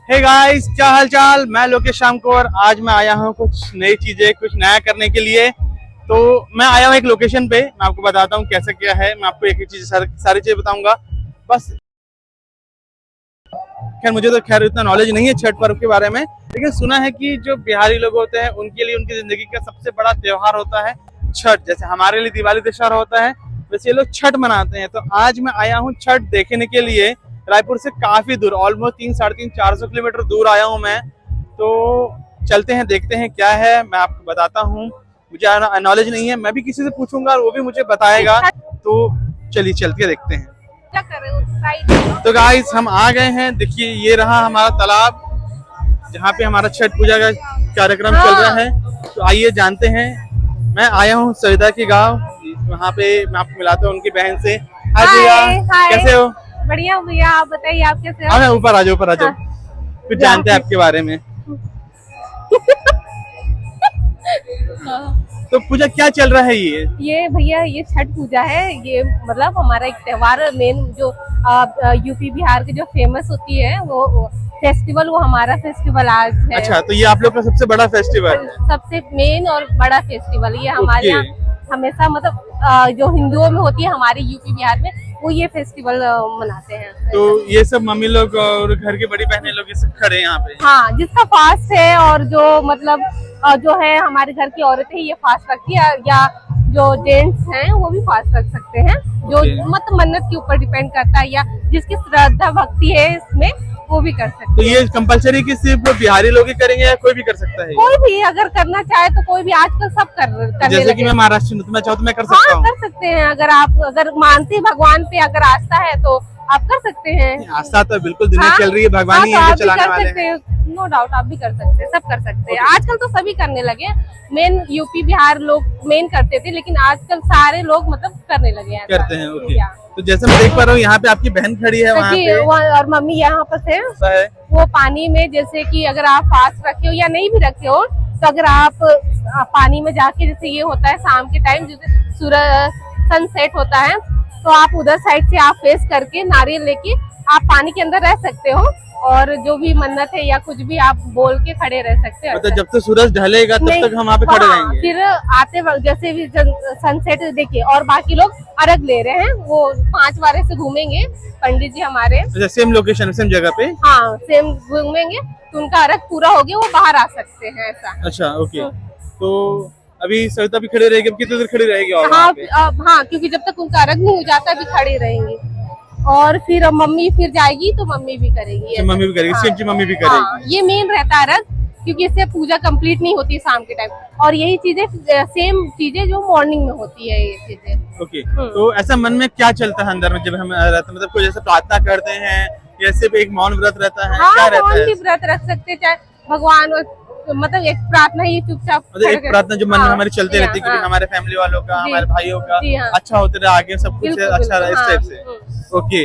Hey guys, क्या हाल चाल। मैं लोकेश शाम को और आज मैं आया हूँ कुछ नई चीजें, कुछ नया करने के लिए। तो मैं आया हूँ एक लोकेशन पे, मैं आपको बताता हूँ कैसा क्या है। मैं आपको एक एक चीज सारी चीजें बताऊंगा बस। खैर मुझे तो खैर इतना नॉलेज नहीं है छठ पर्व के बारे में, लेकिन सुना है कि जो बिहारी लोग होते हैं उनके लिए उनकी जिंदगी का सबसे बड़ा त्योहार होता है छठ। जैसे हमारे लिए दिवाली दशहरा होता है, वैसे ये लोग छठ मनाते हैं। तो आज मैं आया हूँ छठ देखने के लिए, रायपुर से काफी दूर, ऑलमोस्ट 300-350 किलोमीटर दूर आया हूँ मैं। तो चलते हैं, देखते हैं क्या है। मैं आपको बताता हूँ, मुझे नॉलेज नहीं है, मैं भी किसी से पूछूंगा और वो भी मुझे बताएगा। तो चलिए चल के देखते हैं। क्या कर रहे हो? तो गाइस हम आ गए हैं, देखिए ये रहा हमारा तालाब जहाँ पे हमारा छठ पूजा का कार्यक्रम चल रहा है। तो आइए जानते हैं। मैं आया हूँ सविता के गांव, वहाँ पे मैं आपको मिलाता हूँ उनकी बहन से। हाय भैया, कैसे हो? बढ़िया भैया, आप बताइए आप कैसे हो? हाँ ऊपर आ जाओ, ऊपर आ जाओ। कुछ जानते हैं आपके बारे में। तो पूजा क्या चल रहा है ये भैया ये छठ पूजा है। ये मतलब हमारा एक त्योहार मेन जो यूपी बिहार की जो फेमस होती है वो फेस्टिवल, वो हमारा फेस्टिवल आज है। अच्छा, तो ये आप लोग का सबसे बड़ा फेस्टिवल है? सबसे मेन और बड़ा फेस्टिवल ये हमारे यहाँ हमेशा, मतलब जो हिंदुओं में होती है हमारे यूपी बिहार में, वो ये फेस्टिवल मनाते हैं। तो ये सब मम्मी लोग और घर की बड़ी बहनें लोग ये सब खड़े हैं यहाँ पे? हाँ, जिसका फास्ट है और जो मतलब जो है हमारे घर की औरतें ये फास्ट रखती है, या जो जेंट्स हैं वो भी फास्ट रख सकते हैं। जो मतलब मन्नत के ऊपर डिपेंड करता है, या जिसकी श्रद्धा भक्ति है इसमें वो भी कर सकते हैं। तो ये कंपलसरी कि सिर्फ बिहारी लोग ही करेंगे या कोई भी कर सकता है? कोई भी अगर करना चाहे तो कोई भी, आजकल सब करने जैसे कि मैं महाराष्ट्र हूँ तो मैं चाहूँ तो मैं कर सकता हूँ? कर सकते हैं। अगर मानते भगवान पे अगर आस्था है तो आप कर सकते हैं। आस्था तो बिल्कुल दुनिया चल रही है, भगवान ही है चलाने वाले। नो डाउट आप भी कर सकते हैं, सब कर सकते हैं। आजकल तो सभी करने लगे। मेन यूपी बिहार लोग मेन करते थे, लेकिन आजकल सारे लोग मतलब करने लगे हैं। करते हैं, ओके। तो जैसे मैं देख पा रहा हूँ यहाँ पे आपकी बहन खड़ी है वहाँ पे, और मम्मी यहाँ पर है। वो पानी में, जैसे कि अगर आप फास्ट रखे हो या नहीं भी रखे हो, तो अगर आप पानी में जाके, जैसे ये होता है शाम के टाइम जैसे सूरज सनसेट होता है, तो आप उधर साइड से आप फेस करके नारियल लेके आप पानी के अंदर रह सकते हो, और जो भी मन्नत है या कुछ भी आप बोल के खड़े रह सकते हो। मतलब जब तक सूरज ढलेगा तब तक हम वहाँ पे खड़े रहेंगे? फिर आते वक्त जैसे भी सनसेट देखिए, और बाकी लोग अर्घ ले रहे हैं, वो 5 बारे से घूमेंगे पंडित जी हमारे। सेम लोकेशन, सेम जगह पे? हाँ, सेम घूमेंगे तो उनका अर्घ पूरा हो गया, वो बाहर आ सकते हैं, ऐसा। अच्छा, ओके। तो अभी सविता भी खड़ी रहेगी, कितनी देर खड़ी रहेगी? और हाँ, क्योंकि जब तक उनका अर्घ नहीं हो जाता अभी खड़ी रहेंगी। और फिर मम्मी फिर जाएगी तो मम्मी भी करेगी। मम्मी भी करेगी? सेम चीज मम्मी भी करेगी? ये मेन रहता है अर्घ, क्योंकि इससे पूजा कंप्लीट नहीं होती शाम के टाइम, और यही चीजें सेम चीजें जो मॉर्निंग में होती है ये चीजें। ओके। तो ऐसा मन में क्या चलता है अंदर में जब हम रहते हैं, मतलब कोई जैसे प्रार्थना करते हैं या सिर्फ एक मौन व्रत रहता है? क्या रहता है? मौन भी व्रत रख सकते हैं, चाहे भगवान, मतलब एक प्रार्थना ही चुपचाप, मतलब एक प्रार्थना जो मन में हमारी चलती रहती है कि हमारे फैमिली वालों का, हमारे भाइयों का अच्छा होते रहे, आगे सब कुछ अच्छा रहे, इस टाइप से। ओके।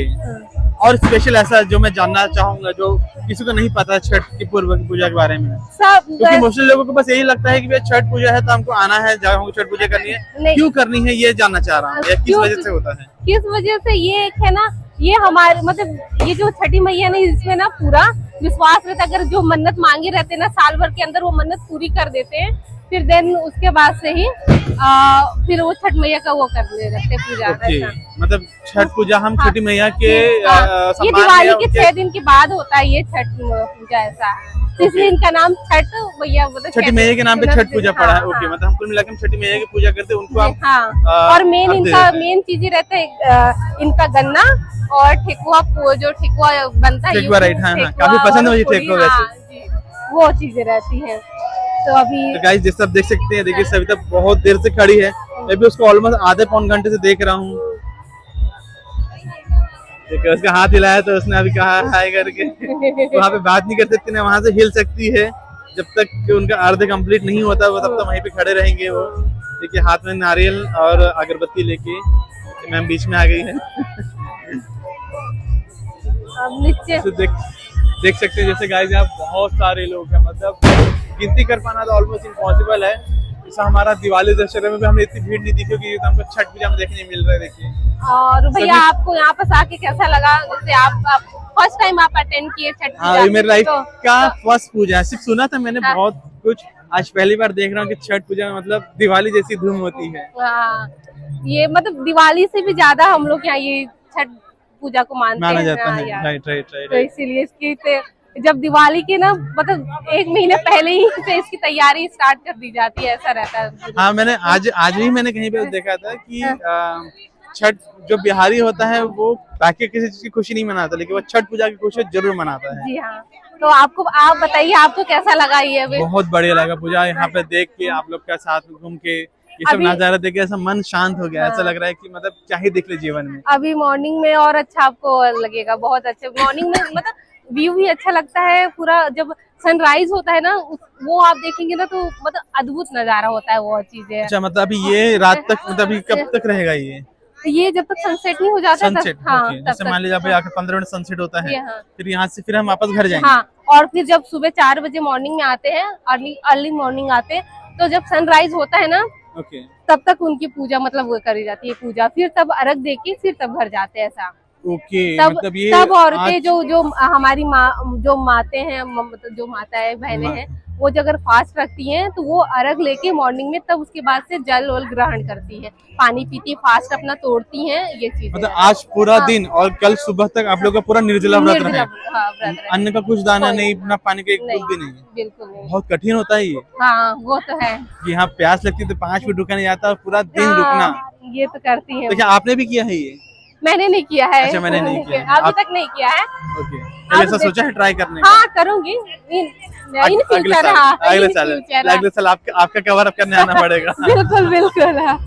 और स्पेशल ऐसा जो मैं जानना चाहूंगा जो किसी को नहीं पता छठ की पूर्व पूजा के बारे में, क्योंकि मोस्टली लोगों को बस यही लगता है कि भाई छठ पूजा है तो हमको आना है, जाऊँ छठ पूजा करनी है। क्यों करनी है ये जानना चाह रहा हूँ, किस वजह से होता है? किस वजह से? ये एक है ना, ये हमारे मतलब ये जो छठी मैया ने, इसमें ना पूरा विश्वास रहता है। अगर जो मन्नत मांगे रहते हैं ना, साल भर के अंदर वो मन्नत पूरी कर देते हैं, फिर देन उसके बाद से ही फिर वो छठ मैया का वो करने रहते हैं पूजा। मतलब छठ पूजा हम छठी मैया के ये दिवाली के 6 दिन के बाद होता है ये छठ पूजा, ऐसा। इसलिए इनका नाम छठ मैया, मतलब छठी मैया के नाम पे छठ पूजा पड़ा है। ओके, मतलब हम कुल मिलाकर छठी मैया की पूजा करते हैं, उनको हम और मेन इनका मेन चीजें रहता है इनका गन्ना और ठेकुआ, जो ठेकुआ बनता है, ठेकुआ, राइट। हाँ, काफी पसंद है मुझे ठेकुआ वैसे, वो चीजें रहती है। तो अभी गाइस जैसे आप देख सकते हैं, देखिए सविता बहुत देर से खड़ी है, मैं भी उसको ऑलमोस्ट आधे पौन घंटे से देख रहा हूँ। देखिए उसका हाथ हिलाया तो उसने अभी कहा हाय करके। वहाँ पे बात नहीं कर सकती ना, वहाँ से हिल सकती है। जब तक उनका अर्ध कंप्लीट नहीं होता वो तब तक वहीं पे खड़े रहेंगे वो। देखिए हाथ में नारियल और अगरबत्ती लेके मैम बीच में आ गई है। नीचे तो देख सकते हैं जैसे गाइस यहाँ बहुत सारे लोग हैं, मतलब गिनती कर पाना तो ऑलमोस्ट इम्पॉसिबल है। जैसा हमारा दिवाली दशहरे में भी हमने इतनी भीड़ नहीं देखी क्योंकि तो हमको छठ पूजा में देखने मिल रहा है। देखिए, और भैया आपको यहाँ पर आके कैसा लगा? जैसे आप फर्स्ट टाइम आप अटेंड किए छठ हाँ, पूजा? ये मेरी लाइफ तो- का फर्स्ट पूजा है। सिर्फ सुना था मैंने हाँ। बहुत कुछ, आज पहली बार देख रहा हूँ कि छठ पूजा में मतलब दिवाली जैसी धूम होती है। हाँ, ये मतलब दिवाली से भी ज्यादा हम लोग यहाँ ये छठ पूजा को मानते माना हैं। जाता हाँ, है। यार। राइट राइट तो राइट। इसीलिए इसकी जब दिवाली के ना मतलब 1 महीने पहले ही से इसकी तैयारी स्टार्ट कर दी जाती है, ऐसा रहता है। हाँ, मैंने आज ही मैंने कहीं पे देखा था कि छठ जो बिहारी होता है वो बाकी किसी चीज की खुशी नहीं मनाता, लेकिन वो छठ पूजा की खुशी जरूर मनाता है। जी हाँ। तो आप बताइए, आपको कैसा लगा ये अभी? बहुत बढ़िया लगा पूजा यहाँ पे देख के, आप लोग के साथ में घूम के, ये सब अभी- नजारा देख के ऐसा मन शांत हो गया। हाँ। ऐसा लग रहा है कि मतलब क्या ही दिख ले जीवन में। अभी मॉर्निंग में और अच्छा आपको लगेगा, बहुत अच्छा मॉर्निंग में मतलब व्यू भी अच्छा लगता है पूरा। जब सनराइज होता है ना वो आप देखेंगे ना तो मतलब अद्भुत नजारा होता है वो चीजें। अच्छा, मतलब अभी ये रात तक, मतलब अभी कब तक रहेगा ये ये जब तक सनसेट नहीं हो जाता सनसेट? हाँ, ओके, जैसे मान लीजिए अभी आके 15 मिनट सनसेट होता है, हाँ। फिर यहाँ से फिर हम वापस घर जाएंगे। हाँ, और फिर जब सुबह 4 बजे मॉर्निंग में आते हैं, अर्ली मॉर्निंग आते हैं, तो जब सनराइज होता है ना ओके तब तक उनकी पूजा मतलब वो करी जाती है पूजा, फिर तब अर्घ देके फिर तब घर जाते हैं ऐसा। ओके, तब मतलब ये तब औरतें आज- जो हमारी माँ जो माते हैं मतलब जो माताएं बहनें हैं वो जो अगर फास्ट रखती हैं तो वो अर्घ लेके मॉर्निंग में तब उसके बाद से जल वल ग्रहण करती है, पानी पीती, फास्ट अपना तोड़ती हैं, ये चीजें। मतलब आज पूरा दिन और कल सुबह तक आप लोग का पूरा निर्जला व्रत रहे। हाँ, व्रत रहे। अन्न का कुछ दाना कोई- नहीं, ना पानी का एक नहीं, बूंद भी नहीं। बिल्कुल नहीं। बहुत कठिन होता है ये, हाँ, वो तो है। कि यहाँ प्यास लगती है तो 5 मिनट रुका नहीं जाता और पूरा दिन हाँ, रुकना। ये तो करती है। तो क्या आपने भी किया है ये? मैंने नहीं किया है। अच्छा, मैंने नहीं किया है। अभी आप- तक नहीं किया है। ओके, तो ऐसा सोचा है ट्राई करने का? हाँ, करूंगी इन अगले फ्यूचर। साल, हाँ, अगले इन साल, फ्यूचर, अगले साल आपका कवर अप करने आना पड़ेगा। बिल्कुल बिल्कुल। हाँ।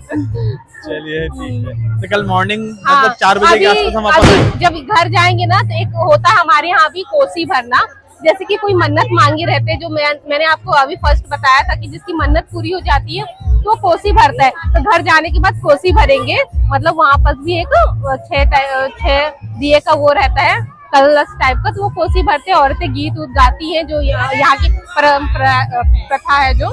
चलिए ठीक है। तो कल मॉर्निंग हाँ, मतलब 4 बजे के आसपास हम वापस आएंगे। जब घर जाएंगे ना तो एक होता है हमारे यहाँ भी कोसी भरना, जैसे कि कोई मन्नत मांगी रहते हैं, जो मैंने आपको अभी फर्स्ट बताया था कि जिसकी मन्नत पूरी हो जाती है तो कोसी भरता है। तो घर जाने के बाद कोसी भरेंगे, मतलब वहाँ पर भी एक 6 दिए का वो रहता है कलश टाइप का, तो वो कोसी भरते हैं। औरतें गीत उत गाती हैं, जो यहाँ की परंपरा प्रथा है जो,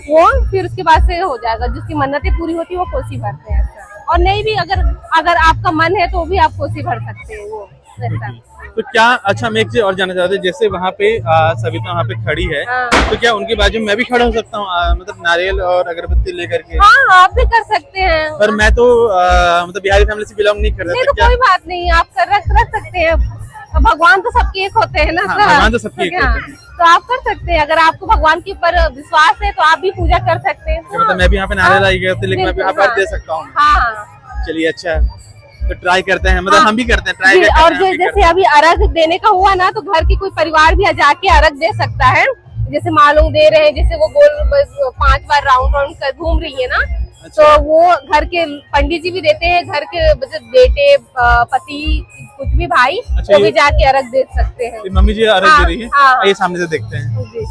वो फिर उसके बाद से हो जाएगा। जिसकी मन्नतें पूरी होती है वो कोसी भरते हैं ऐसा। और नहीं भी अगर आपका मन है तो भी आप कोसी भर सकते हैं वो ऐसा। तो क्या, अच्छा मैं एक चीज और जानना चाहते हैं, जैसे वहाँ पे सविता वहाँ पे खड़ी है, हाँ। तो क्या उनके बाजू में मैं भी खड़ा हो सकता हूँ, मतलब नारियल और अगरबत्ती लेकर के? हाँ, आप भी कर सकते हैं। पर मैं तो मतलब बिहारी फैमिली से बिलोंग नहीं करता, नहीं तो तो क्या? कोई बात नहीं, आप रख सकते हैं। भगवान तो सबके एक होते हैं ना। हाँ, भगवान तो सबके एक हाँ, होते हैं। तो आप कर सकते हैं। अगर आपको भगवान के ऊपर विश्वास है तो आप भी पूजा कर सकते हैं। अच्छा, मतलब मैं भी यहाँ पे नारियल आई गया, लेकिन मैं भी यहाँ पर दे सकता हूँ। हाँ, चलिए अच्छा, तो ट्राई करते हैं, मतलब हाँ। हम भी करते हैं, ट्राई जी, करते और हैं, हम भी जैसे अभी अर्घ देने का हुआ ना तो घर की कोई परिवार भी जाके अर्घ दे सकता है। जैसे मालूम दे रहे हैं, जैसे वो गोल 5 बार राउंड कर घूम रही है ना, अच्छा। तो वो घर के पंडित जी भी देते हैं, घर के बेटे पति कुछ भी भाई, अच्छा, वो ये- भी जाके अर्घ दे सकते हैं। करते हैं। मम्मी जी अर्घ हाँ, दे रही है, हाँ। आइए सामने से देखते हैं। जी।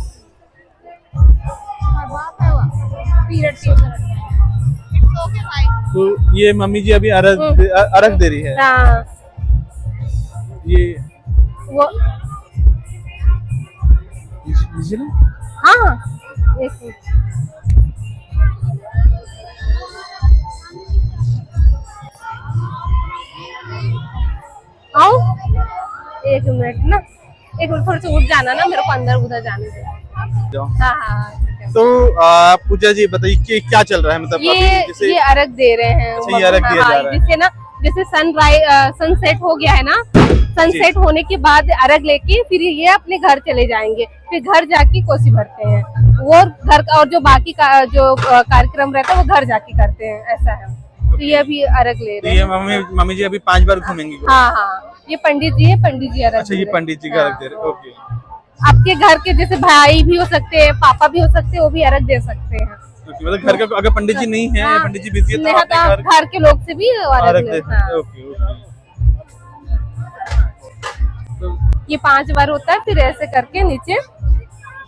तो ये मम्मी जी अभी अर्घ दे रही है। हाँ, ये वो लीजिए ना। हाँ, एक मिनट। आओ, एक मिनट ना, एक मिनट, थोड़ा सा उठ जाना ना, मेरे को अंदर उधर जाने दो। जाओ। हाँ हाँ, ठीक है। तो पूजा जी बताइए कि क्या चल रहा है, मतलब अभी जैसे ये अर्घ दे रहे हैं। अच्छा, ये अर्घ दिया जा रहा है। जिससे ना, जैसे सनसेट हो गया है ना, सनसेट होने के बाद अर्घ लेके फिर ये अपने घर चले जाएंगे, फिर घर जाके कोसी भरते हैं वो घर का, और जो बाकी का जो कार्यक्रम रहता है वो घर जाके करते हैं, ऐसा है। तो ये अभी अर्घ ले तो रहे ये हैं। मम्मी जी अभी 5 बार घूमेंगी। हाँ हाँ, ये पंडित जी है, पंडित जी अर्घ अच्छा, ये दे रहे हैं। पंडित जी का अर्घ हाँ। दे रहे, ओके। आपके घर के जैसे भाई भी हो सकते हैं, पापा भी हो सकते हैं, वो भी अर्घ दे सकते हैं। मतलब घर का अगर पंडित जी नहीं है, हाँ। पंडित जी बिजी है, तो नहीं आप तो अपने घर के लोग से भी अर्घ अर्घ ले- दे हाँ। सकते हैं, ओके ओके। तो ये 5 बार होता है, फिर ऐसे करके नीचे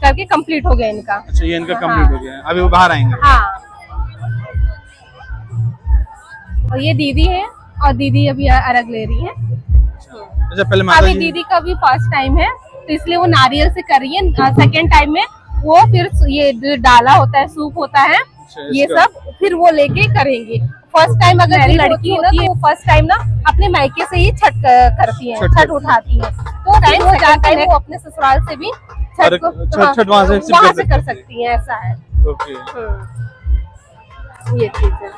करके कंप्लीट हो गया इनका। अच्छा, ये इनका कंप्लीट हो गया है, अभी वो बाहर आएंगे। हाँ, और ये दीदी है, और दीदी अभी अर्घ ले रही है। अच्छा, पहले माता अभी जी। दीदी का भी फर्स्ट टाइम है तो इसलिए वो नारियल से कर रही है। सेकेंड टाइम में वो फिर ये जो डाला होता है, सूप होता है, अच्छा, ये इसका- सब फिर वो लेके करेंगे। फर्स्ट टाइम अगर जो लड़की होती है वो फर्स्ट टाइम ना अपने मायके से ही छठ करती है, छठ उठाती है, तो टाइम वो जाता है वो अपने ससुराल से भी छठ वहां से कर सकती है, ऐसा है। ओके। ये चीज है।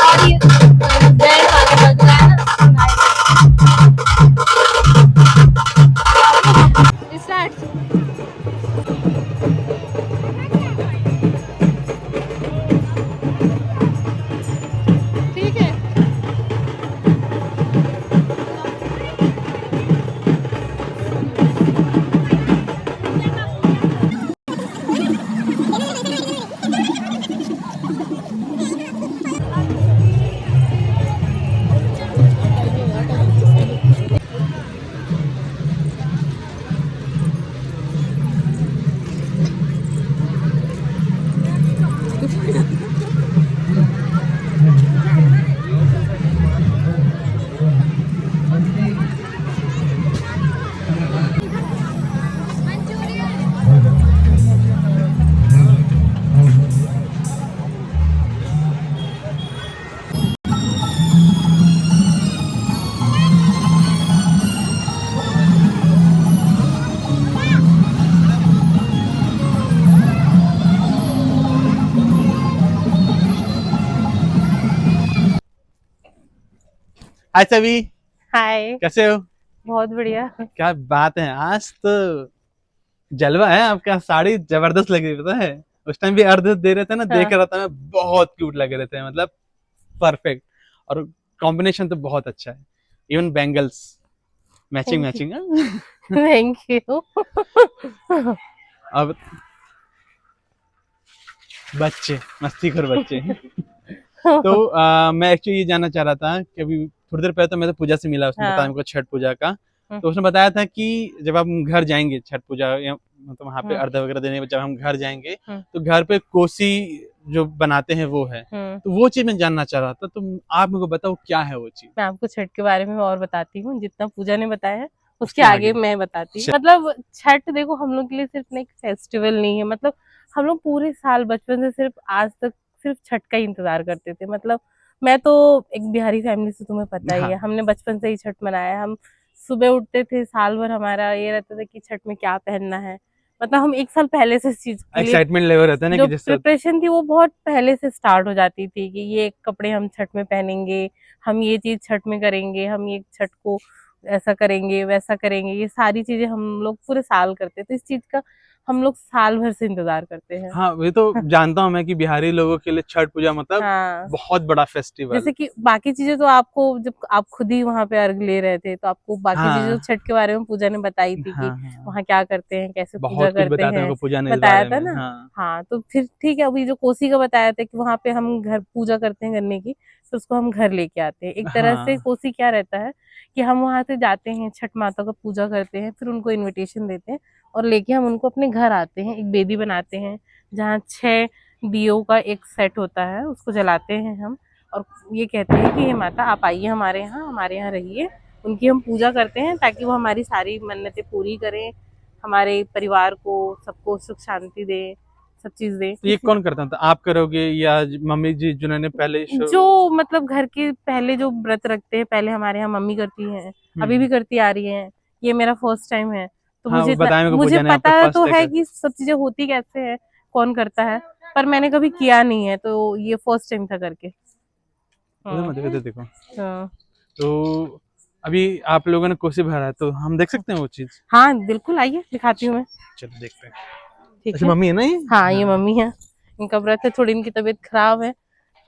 और ये बैंड वाले बज रहा है ना, स्टार्ट। ठीक है। हाय सभी, हाय, कैसे हो? बहुत बढ़िया। क्या बात है, आज तो जलवा है आपका। साड़ी जबरदस्त लग रही पता है। उस टाइम भी अर्ध दे रहे थे ना, देख रहा था मैं, बहुत क्यूट लग रहे थे, मतलब परफेक्ट। और कॉम्बिनेशन तो बहुत अच्छा है। Even bangles matching matching. Thank you. अब बच्चे मस्तीखोर बच्चे। तो मैं एक्चुअली ये जानना चाह रहा था कि अभी थोड़ी देर पहले तो मैं तो पूजा से मिला, उसने बताया मेरे को छठ पूजा का। तो उसने बताया था कि जब हम घर जाएंगे छठ पूजा या मतलब वहाँ पे अर्घ वगैरह देने, जब हम घर जाएंगे तो घर पे कोसी जो बनाते हैं वो है। तो वो चीज मैं जानना चाह रहा था, तो आप मेरे को बताओ क्या है वो चीज। मैं आपको छठ के बारे में और बताती हूँ, जितना पूजा ने बताया है उसके आगे मैं बताती हूँ। मतलब छठ देखो हम लोग के लिए सिर्फ एक फेस्टिवल नहीं है, मतलब हम लोग पूरे साल बचपन से सिर्फ आज तक सिर्फ छठ का ही इंतजार करते थे। मतलब मैं तो एक बिहारी फैमिली से, तुम्हें पता ही है, हमने बचपन से ही छठ मनाया। हम सुबह उठते थे, साल भर हमारा ये रहता था कि छठ में क्या पहनना है। मतलब हम एक साल पहले से इस चीज के लिए एक्साइटमेंट लेवल रहता है ना, जो कि जिस प्रिपरेशन थी वो बहुत पहले से स्टार्ट हो जाती थी कि ये कपड़े हम छठ में पहनेंगे, हम ये चीज छठ में करेंगे, हम ये छठ को ऐसा करेंगे वैसा करेंगे। ये सारी चीजें हम लोग पूरे साल करते थे, इस चीज का हम लोग साल भर से इंतजार करते हैं। हाँ, ये तो जानता हूँ मैं कि बिहारी लोगों के लिए छठ पूजा मतलब हाँ, बहुत बड़ा फेस्टिवल। जैसे कि बाकी चीजें तो आपको, जब आप खुद ही वहां पे अर्घ ले रहे थे तो आपको बाकी चीजें हाँ तो छठ के बारे में पूजा ने बताई थी कि हाँ, वहाँ क्या करते हैं, कैसे पूजा बहुत कुछ करते बताया था हैं, हमको पूजा ने इस बताया बारे था में। ना। हाँ हाँ, तो फिर ठीक है, अभी जो कोसी का बताया था कि वहाँ पे हम घर पूजा करते हैं गन्ने की, तो उसको हम घर लेके आते हैं। एक तरह से हाँ कोसी क्या रहता है कि हम वहां से जाते हैं, छठ माता का पूजा करते हैं, फिर उनको इन्विटेशन देते हैं और लेके हम उनको अपने घर आते हैं। एक बेदी बनाते हैं जहाँ 6 दियों का एक सेट होता है, उसको जलाते हैं हम और ये कहते हैं कि हे माता आप आइए हमारे यहाँ रहिए। उनकी हम पूजा करते हैं ताकि वो हमारी सारी मन्नतें पूरी करें, हमारे परिवार को सबको सुख शांति दे, सब चीज दे। तो ये कौन करता था, आप करोगे या मम्मी जी जिन्होंने पहले जो मतलब घर के पहले जो व्रत रखते हैं, पहले हमारे यहाँ मम्मी करती हैं, अभी भी करती आ रही हैं। ये मेरा फर्स्ट टाइम है तो हाँ, मुझे बताया मेरे को मुझे पूजा ने, आपका पता तो फर्स्ट है कि सब चीजें होती कैसे है, कौन करता है, पर मैंने कभी किया नहीं है, तो ये फर्स्ट टाइम था करके। देखो देखो। हाँ तो अभी आप लोगों ने कोसी भरा है, तो हम देख सकते हैं वो चीज। हाँ बिल्कुल, आइए दिखाती हूँ मैं। चलो देखते हैं। ठीक अच्छा है, मम्मी है ना ये? हाँ ये मम्मी है, इनका व्रत है, थोड़ी इनकी तबीयत खराब है,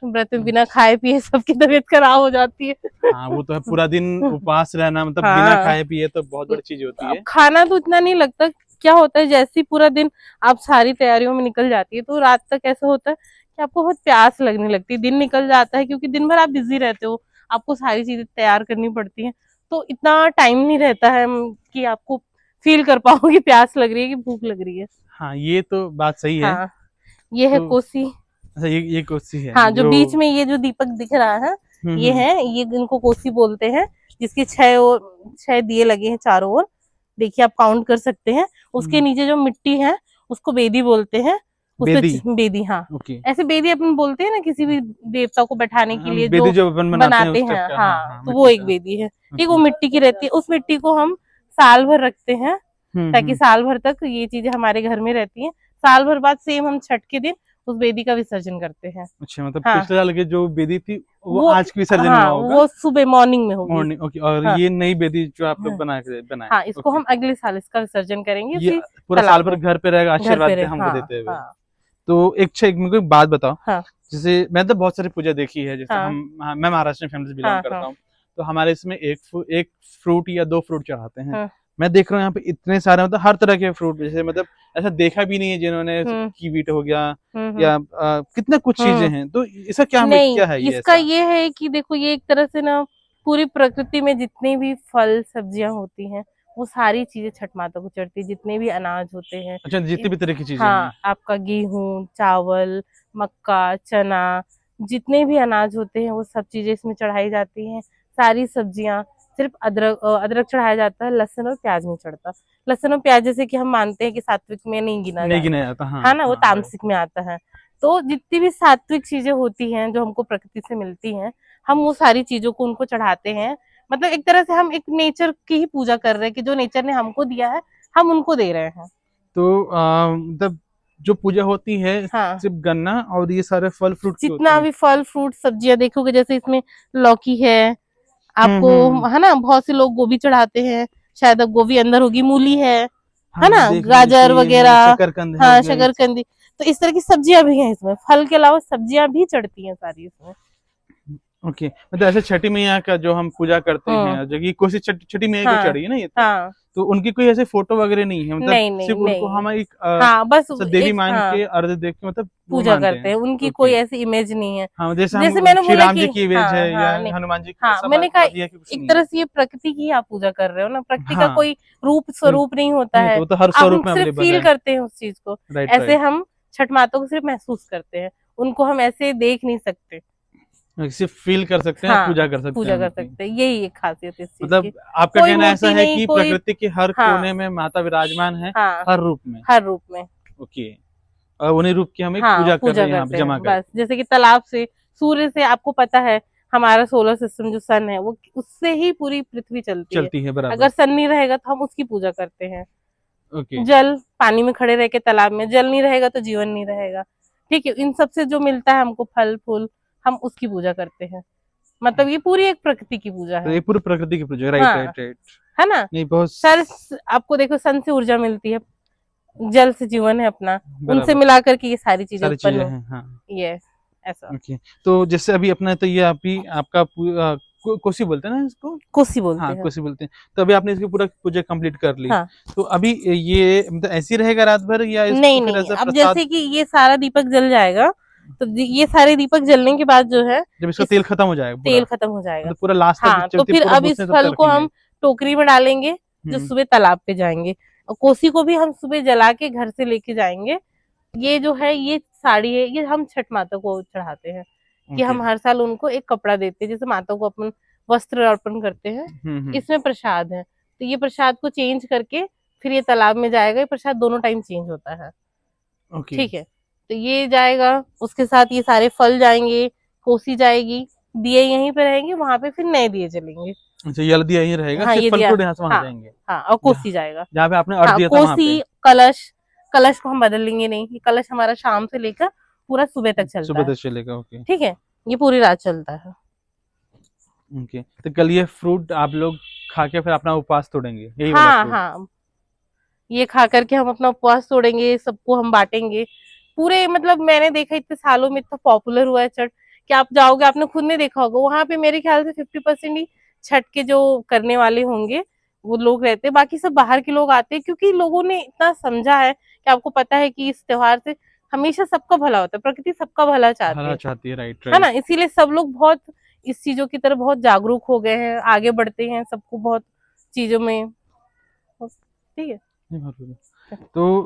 व्रत में बिना खाए पिए सबकी तबीयत खराब हो जाती है। हाँ वो तो है, पूरा दिन उपवास रहना मतलब बिना हाँ, खाए पिए तो बहुत बड़ी चीज होती अब है। खाना तो इतना नहीं लगता। क्या होता है, जैसे ही पूरा दिन आप सारी तैयारियों में निकल जाती है तो रात तक ऐसा होता है कि आपको बहुत प्यास लगने लगती है, दिन निकल जाता है क्योंकि दिन भर आप बिजी रहते हो, आपको सारी चीजें तैयार करनी पड़ती हैं, तो इतना टाइम नहीं रहता है कि आपको फील कर पाओ कि प्यास लग रही है कि भूख लग रही है। हाँ ये तो बात सही है। हाँ, ये है तो कोसी। अच्छा ये कोसी है हाँ, जो जो। बीच में ये जो दीपक दिख रहा है, ये हम्म। है, ये इनको कोसी बोलते हैं। जिसके 6 दिए लगे हैं चारों ओर, देखिए आप काउंट कर सकते हैं। उसके हम्म, नीचे जो मिट्टी है उसको बेदी बोलते हैं। उसपे बेदी। बेदी, हाँ, ओके। ऐसे बेदी अपन बोलते हैं ना किसी भी देवता को बैठाने के लिए बेदी जो जो अपन बनाते हैं बनाते उस टाइप हैं, का, हाँ हाँ, हाँ, तो वो मिट्टी एक का। बेदी है। ठीक, वो ओके। मिट्टी की रहती है, उस मिट्टी को हम साल भर रखते हैं, ताकि हम्म। साल भर तक ये चीजें हमारे घर में रहती हैं। साल भर बाद सेम हम छठ के दिन उस बेदी का विसर्जन करते हैं। अच्छा मतलब हाँ, पिछले साल की जो बेदी थी वो वो, आज की विसर्जन हाँ, हुआ होगा। वो सुबह मॉर्निंग में होगी। Morning, okay. और हाँ, ये नई बेदी जो आप लोग हाँ, बनाए। हाँ, इसको ओके। हम अगले साल इसका विसर्जन करेंगे ये उसी पूरा साल तालाब भर में। घर पे रहेगा, घर पे आशीर्वाद रहे, हमको हाँ, देते हुए। हाँ, तो एक मेरे को एक बात बताओ। हाँ, जैसे मैं तो बहुत सारी पूजा देखी है, जैसे हाँ, मैं महाराष्ट्र फैमिली से बिलोंग हाँ, करता हाँ, हूँ। तो हमारे इसमें एक फ्रूट या दो फ्रूट चढ़ाते हैं। हाँ, मैं देख रहा हूँ यहाँ पे इतने सारे, मतलब हर तरह के फ्रूट, जैसे मतलब ऐसा देखा भी नहीं है जिन्होंने हम्म, कीवीट हो गया हम्म, या कितने कुछ चीजें हम्म। हैं। तो इसका क्या नहीं, क्या है ये इसका ऐसा? ये है कि देखो, ये एक तरह से ना पूरी प्रकृति में जितनी भी फल सब्जियां होती हैं, वो सारी चीजें छठ माता को चढ़ती है। जितने भी अनाज होते हैं, अच्छा, जितनी इ- भी तरह की चीजें हैं। हाँ, आपका गेहूं, चावल, मक्का, चना, जितने भी अनाज होते हैं वो सब चीजें इसमें चढ़ाई जाती हैं। सारी सब्जियां, सिर्फ अदरक चढ़ाया जाता है, लहसुन और प्याज नहीं चढ़ता। लहसुन और प्याज जैसे कि हम मानते हैं कि सात्विक में नहीं गिना नहीं जाता, गिना जाता, हाँ है ना, वो हाँ राइट। तामसिक में आता है। तो जितनी भी सात्विक चीजें होती हैं जो हमको प्रकृति से मिलती हैं, हम वो सारी चीजों को उनको चढ़ाते हैं। मतलब एक तरह से हम एक नेचर की ही पूजा कर रहे हैं कि जो नेचर ने हमको दिया है, हम उनको दे रहे हैं। तो मतलब जो पूजा होती है हाँ, सिर्फ गन्ना और ये सारे फल फ्रूट की होती जितना है। भी फल फ्रूट सब्जियां देखोगे, जैसे इसमें लौकी है आपको, हम्म। है ना, बहुत से लोग गोभी चढ़ाते हैं, शायद अब गोभी अंदर होगी, मूली है हाँ ना, देख रहा हूँ, जैसे गाजर ये वगैरह, शकरकंद हो हाँ, गया ये। शकरकंदी। तो इस तरह की सब्जियां भी हैं इसमें, फल के अलावा सब्जियां भी चढ़ती हैं सारी इसमें। ओके, मतलब ऐसे छठी मैया का जो हम पूजा करते हम्म, हैं, जो कि कोसी छठी मैया को हाँ, चढ़ी है ना ये हाँ, तो उनकी कोई ऐसे फोटो वगैरह नहीं है, मतलब नहीं, नहीं, सिर्फ उनको नहीं, हम एक हाँ, बस ऐसा देवी एक, मान हाँ, के अर्घ देख के मतलब वो पूजा मानते करते हैं। हैं, उनकी कोई ओके। ऐसी इमेज नहीं है। हाँ जैसे जैसे हम मैंने श्री बोला राम जी कि की इमेज है हाँ, या हाँ, नहीं, हनुमान जी की, हाँ, ऐसा मैंने कहा मतलब ये कि कुछ एक नहीं है। तरह से ये प्रकृति की आप पूजा कर रहे हो ना, प्रकृति का हाँ कोई रूप कोई स्वरूप नहीं होता नहीं, तो है। वो तो हर आप हम स्वरूप में सिर्फ अवेलेबल फील है। करते हैं उस चीज को। राइट ऐसे राइट। हम छठ माता को सिर्फ महसूस करते हैं, उनको हम ऐसे देख नहीं सकते। सिर्फ फील कर सकते हैं, हाँ, पूजा कर सकते हैं पूजा कर उनकी। सकते हैं, यही एक खासियत है इस चीज की। मतलब आपका कोई कहना ऐसा मूर्ति है नहीं, कि कोई, प्रकृति के हर कोने हाँ, में माता विराजमान है, हाँ, हर रूप में। हर रूप में, ओके। और उन्हीं रूप की हम एक हाँ, पूजा कर रहे पूजा हैं यहाँ पे करते जमा हैं बस। करके। जैसे कि तालाब से, सूर्य से, आपको पता है हमारा सोलर सिस्टम जो सन है, वो उससे ही पूरी पृथ्वी चलती है। चलती है बराबर। अगर सन नहीं रहेगा तो हम उसकी पूजा करते हैं। ओके। जल, पानी में खड़े रह के तालाब में, जल नहीं रहेगा तो जीवन नहीं रहेगा। ठीक है, इन सब से जो मिलता है हमको फल फूल, हम उसकी पूजा करते हैं। मतलब ये पूरी एक प्रकृति की पूजा तो है। ये पूरी प्रकृति की पूजा, राइट हाँ, राइट राइट। है ना। नहीं बहुत सर, आपको देखो, सन से ऊर्जा मिलती है, जल से जीवन है अपना, उनसे बराबर। मिलाकर के ये सारी चीजें सारी चीजें उत्पन्न हो, हैं, हाँ। ये ऐसा। ओके। तो जैसे अभी अपना तो ये अभी आपका कोसी बोलते हैं ना इसको? कोसी बोलते हाँ हैं। कोसी बोलते हैं। तो अभी आपने इसकी पूरा पूजा कंप्लीट कर ली। हाँ, तो अभी ये मतलब ऐसे ही रहेगा रात भर या इसको नहीं, फिर नहीं, ऐसा अब प्रसाद? जैसे कि ये सारा दीपक जल जाएगा, तो ये सारे दीपक जलने के बाद जो है, जब इसका इस तेल खत्म हो जाएगा पूरा, तेल खत्म हो जाएगा। मतलब पूरा लास्ट तक हाँ, तो जब फिर पूरा अब इस बुझने तब तक फल को रखेंगे। हम टोकरी में डालेंगे, जो हम्म। सुबह तालाब पे जाएंगे। और कोसी को भी हम सुबह जला के घर से लेके जाएंगे। ये जो है, ये साड़ी है, ये हम छठ माता को चढ़ाते हैं, कि ओके। हम हर साल उनको एक कपड़ा देते हैं, जैसे माता को अपन वस्त्र अर्पण करते हैं। हम्म। इसमें प्रसाद है, तो ये प्रसाद को चेंज करके फिर ये तालाब में जाएगा। ये प्रसाद दोनों टाइम चेंज होता है। ओके। ठीक है, तो ये जाएगा, उसके साथ ये सारे फल जाएंगे, कोसी जाएगी, दिए यहीं पे रहेंगे, वहां पे फिर नए दिए जलेंगे। अच्छा ये हल्दी यहीं रहेगा, हाँ, सिर्फ ये फल दिया, फ्रूट यहाँ से वहां हाँ, जाएंगे। हाँ, और जहाँ कोसी जाएगा। जहाँ पे आपने अर्घ हाँ, दिया था वहां पे। कोसी, कलश, कलश को हम बदल लेंगे नहीं, ये कलश हमारा शाम से लेकर पूरा सुबह तक चलता सुबह है। 10 चलेगा, ओके। ठीक है, ये पूरी रात चलता है। ओके, तो कल ये फ्रूट आप लोग खा के फिर अपना उपवास तोड़ेंगे, यही वाला हाँ, फ्रूट? हाँ, ये खा करके हम अपना उपवास तोड़ेंगे, सबको हम बांटेंगे पूरे। मतलब मैंने देखा इतने सालों में इतना पॉपुलर हुआ है छठ, कि आप जाओगे, आपने खुद ने देखा होगा, वहां पे मेरे ख्याल से 50% ही छठ के जो करने वाले होंगे वो लोग रहते हैं, बाकी सब बाहर के लोग आते हैं, क्योंकि लोगों ने इतना समझा है कि आपको पता है कि इस त्योहार से हमेशा सबका भला होता है, प्रकृति सबका भला चाहती हरा चाहती है, राइट है ना। राइट। इसीलिए सब लोग बहुत इस चीजों की तरफ बहुत जागरूक हो गए हैं, आगे बढ़ते हैं, सबको बहुत चीजों में। ठीक है। तो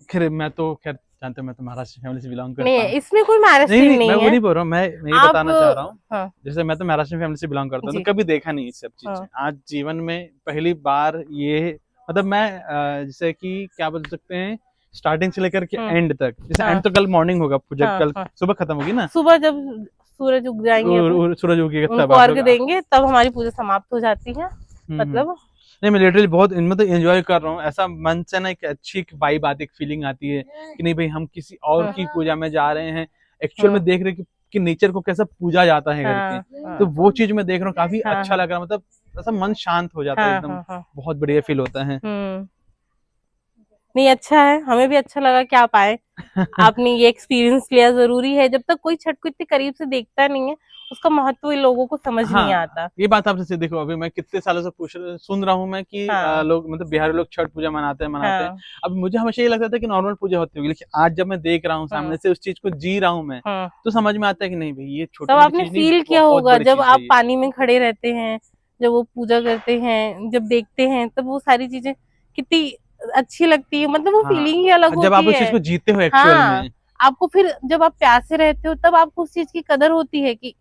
खैर मैं तो खैर जानते हो मैं तो महाराष्ट्र फैमिली से बिलोंग करता नहीं हूँ। इसमें कोई महाराष्ट्र नहीं मैं नहीं वो है। नहीं बोल रहा हूँ, मैं यही आप बताना चाह रहा हूँ। हाँ जैसे मैं तो महाराष्ट्र फैमिली से बिलोंग करता हूँ, जी तो कभी देखा नहीं ये सब चीजें। हाँ आज जीवन में पहली बार ये मतलब मैं जैसे कि क्या बोल सकते हैं, स्टार्टिंग से लेकर के हम्म एंड तक, जैसे हाँ एंड तो कल मॉर्निंग होगा पूजा, हाँ कल हाँ सुबह खत्म होगी ना, सुबह जब सूरज उग जाएंगे अपन और सूरज उगेगा तब उनको आप अर्घ लोग। देंगे तब हमारी पूजा समाप्त हो जाती है। हम्म। मतलब नहीं मैं लिटरली बहुत मतलब एंजॉय कर रहा हूँ, ऐसा मन से ना एक अच्छी वाइब आती है, एक फीलिंग आती है कि नहीं भाई हम किसी और हाँ की पूजा में जा रहे हैं, एक्चुअल हाँ में देख रहे हैं कि नेचर को कैसा पूजा जाता है करके। हाँ हाँ तो वो चीज मैं देख रहा हूँ, काफी हाँ अच्छा हाँ लग रहा है, मतलब ऐसा मन शांत हो जाता है हाँ एकदम, हाँ हाँ बहुत बढ़िया फील होता है। नहीं अच्छा है, हमें भी अच्छा लगा कि आप आए, आपने ये एक्सपीरियंस लिया। जरूरी है, जब तक कोई छठ को इतने करीब से देखता नहीं है उसका महत्व इन लोगों को समझ नहीं हाँ आता। ये बात आपसे सही। देखो अभी मैं कितने सालों से सुन रहा हूँ मैं कि हाँ लोग मतलब बिहारी लोग छठ पूजा मनाते हैं। हाँ अब मुझे हमेशा ये लगता था कि नॉर्मल पूजा होती होगी, लेकिन आज जब मैं देख रहा हूँ हाँ सामने से, उस चीज को जी रहा हूँ मैं, हाँ तो समझ में आता है कि नहीं भाई ये तब छोटी मोटी आपने चीज नहीं, फील किया बहुत होगा बड़ी जब चीज है आप ये। पानी में खड़े रहते हैं, जब वो पूजा करते हैं, जब देखते हैं तब वो सारी चीजें कितनी अच्छी लगती है। मतलब वो फीलिंग ही अलग हाँ जब आप होती उस है। चीज को जीते हो एक्चुअल हाँ में। आपको फिर जब आप प्यासे रहते हो तब आपको उस चीज की कदर होती है कि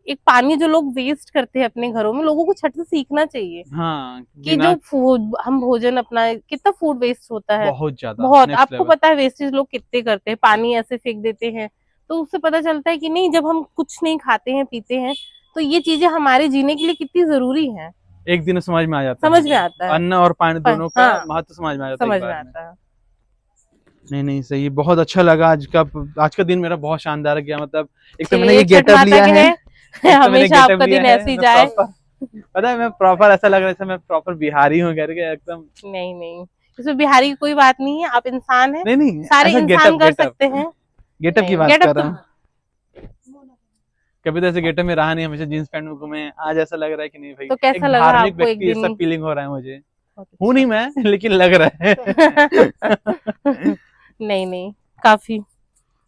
एक पानी जो लोग वेस्ट करते हैं अपने घरों में, लोगों को छठ से सीखना चाहिए हाँ कि बिना, जो फूड हम भोजन अपना, कितना फूड वेस्ट होता है। बहुत ज्यादा बहुत, नेक्स्ट आपको लेवल। पता है वेस्टेज लोग कितने करते हैं, पानी ऐसे फेंक देते हैं। तो उससे पता चलता है कि नहीं, जब हम कुछ नहीं खाते हैं पीते हैं तो ये चीजें हमारे जीने के लिए कितनी जरूरी है। एक दिन में समझ में आ जाता समझ है, में आता है। अन्न और पानी दोनों का हाँ महत्व समझ में आ जाता है एक समझ में बार में। आता है। नहीं नहीं सही, बहुत अच्छा लगा आज का दिन मेरा बहुत शानदार गया। मतलब एक तो मैंने चलिए ये छठ गेटअप माता लिया के है, हैं एक तो मैंने हमेशा गेटअप आपका लिया दिन है, ऐसे ही मैं जाए। प्रॉपर, पता है मैं प्रॉपर ऐसा लग रहा है जैसे मैं प्रॉपर बिहारी हूँ करके एकदम। नहीं नहीं, इसमें बिहारी की कोई बात नहीं है, आप इंसान हैं, नहीं नहीं सारे ऐसा इंसान गेटअप कर गेटअप सकते हैं। गेटअप की नहीं बात गेटअप कर तो रहा हूँ। कभी तो ऐसे गेटअप में रहा नहीं, हमेशा जींस पैंट में घूमे, आज ऐसा लग रहा है कि नहीं भाई तो कैसा एक लगा धार्मिक आपको एक व्यक्ति दिन? जैसा फीलिंग हो रहा है मुझे। बहुत हूँ अच्छा। नहीं मैं लेकिन लग रहा है। नहीं नहीं काफी।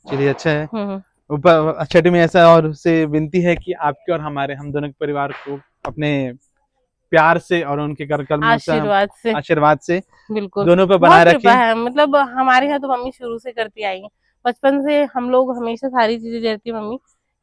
चलिए अच्छा है। हम्म ऊपर छठी में ऐसा और से विनती है कि आपके और हमारे, हम दोनों के परिवार को अपने प्यार से और उनके कर कदमों से, हम आशीर्वाद से। आशीर्वाद से बिल्कुल, दोनों पे बहुत बनाए कृपा रखें। है। मतलब हमारे यहाँ तो मम्मी शुरू से करती आई है, बचपन से हम लोग हमेशा सारी चीजें कहती है मम्मी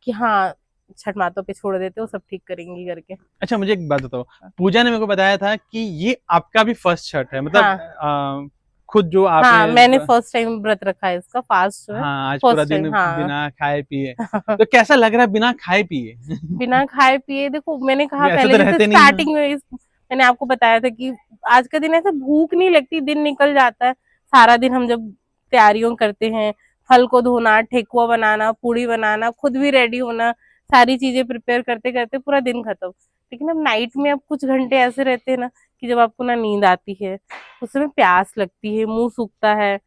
कि हाँ छठ माता पे छोड़ देते हो, सब ठीक करेंगी करके। अच्छा मुझे एक बात बताओ, पूजा ने मेरे को बताया था कि ये आपका भी फर्स्ट छठ है, मतलब हाँ खुद जो हाँ आपने, मैंने फर्स्ट टाइम व्रत रखा है, इसका फास्ट जो है हाँ आज पूरा फर्स्ट दिन टाइम। हाँ बिना खाए पिए, तो कैसा लग रहा है बिना खाए पिए? बिना खाए पिए, देखो मैंने कहा ऐसे तो पहले जैसे रहते नहीं है। स्टार्टिंग में मैंने आपको बताया था कि आज का दिन ऐसे भूख नहीं लगती, दिन निकल जाता है। सारा दिन हम जब तैयारियों करते हैं, फल को धोना, ठेकुआ बनाना, पूड़ी बनाना, खुद भी रेडी होना, सारी चीजें प्रिपेयर करते करते पूरा दिन खत्म। लेकिन अब नाइट में अब कुछ घंटे ऐसे रहते हैं ना कि जब आपको ना नींद आती है, उस समय प्यास लगती है, मुंह सूखता है।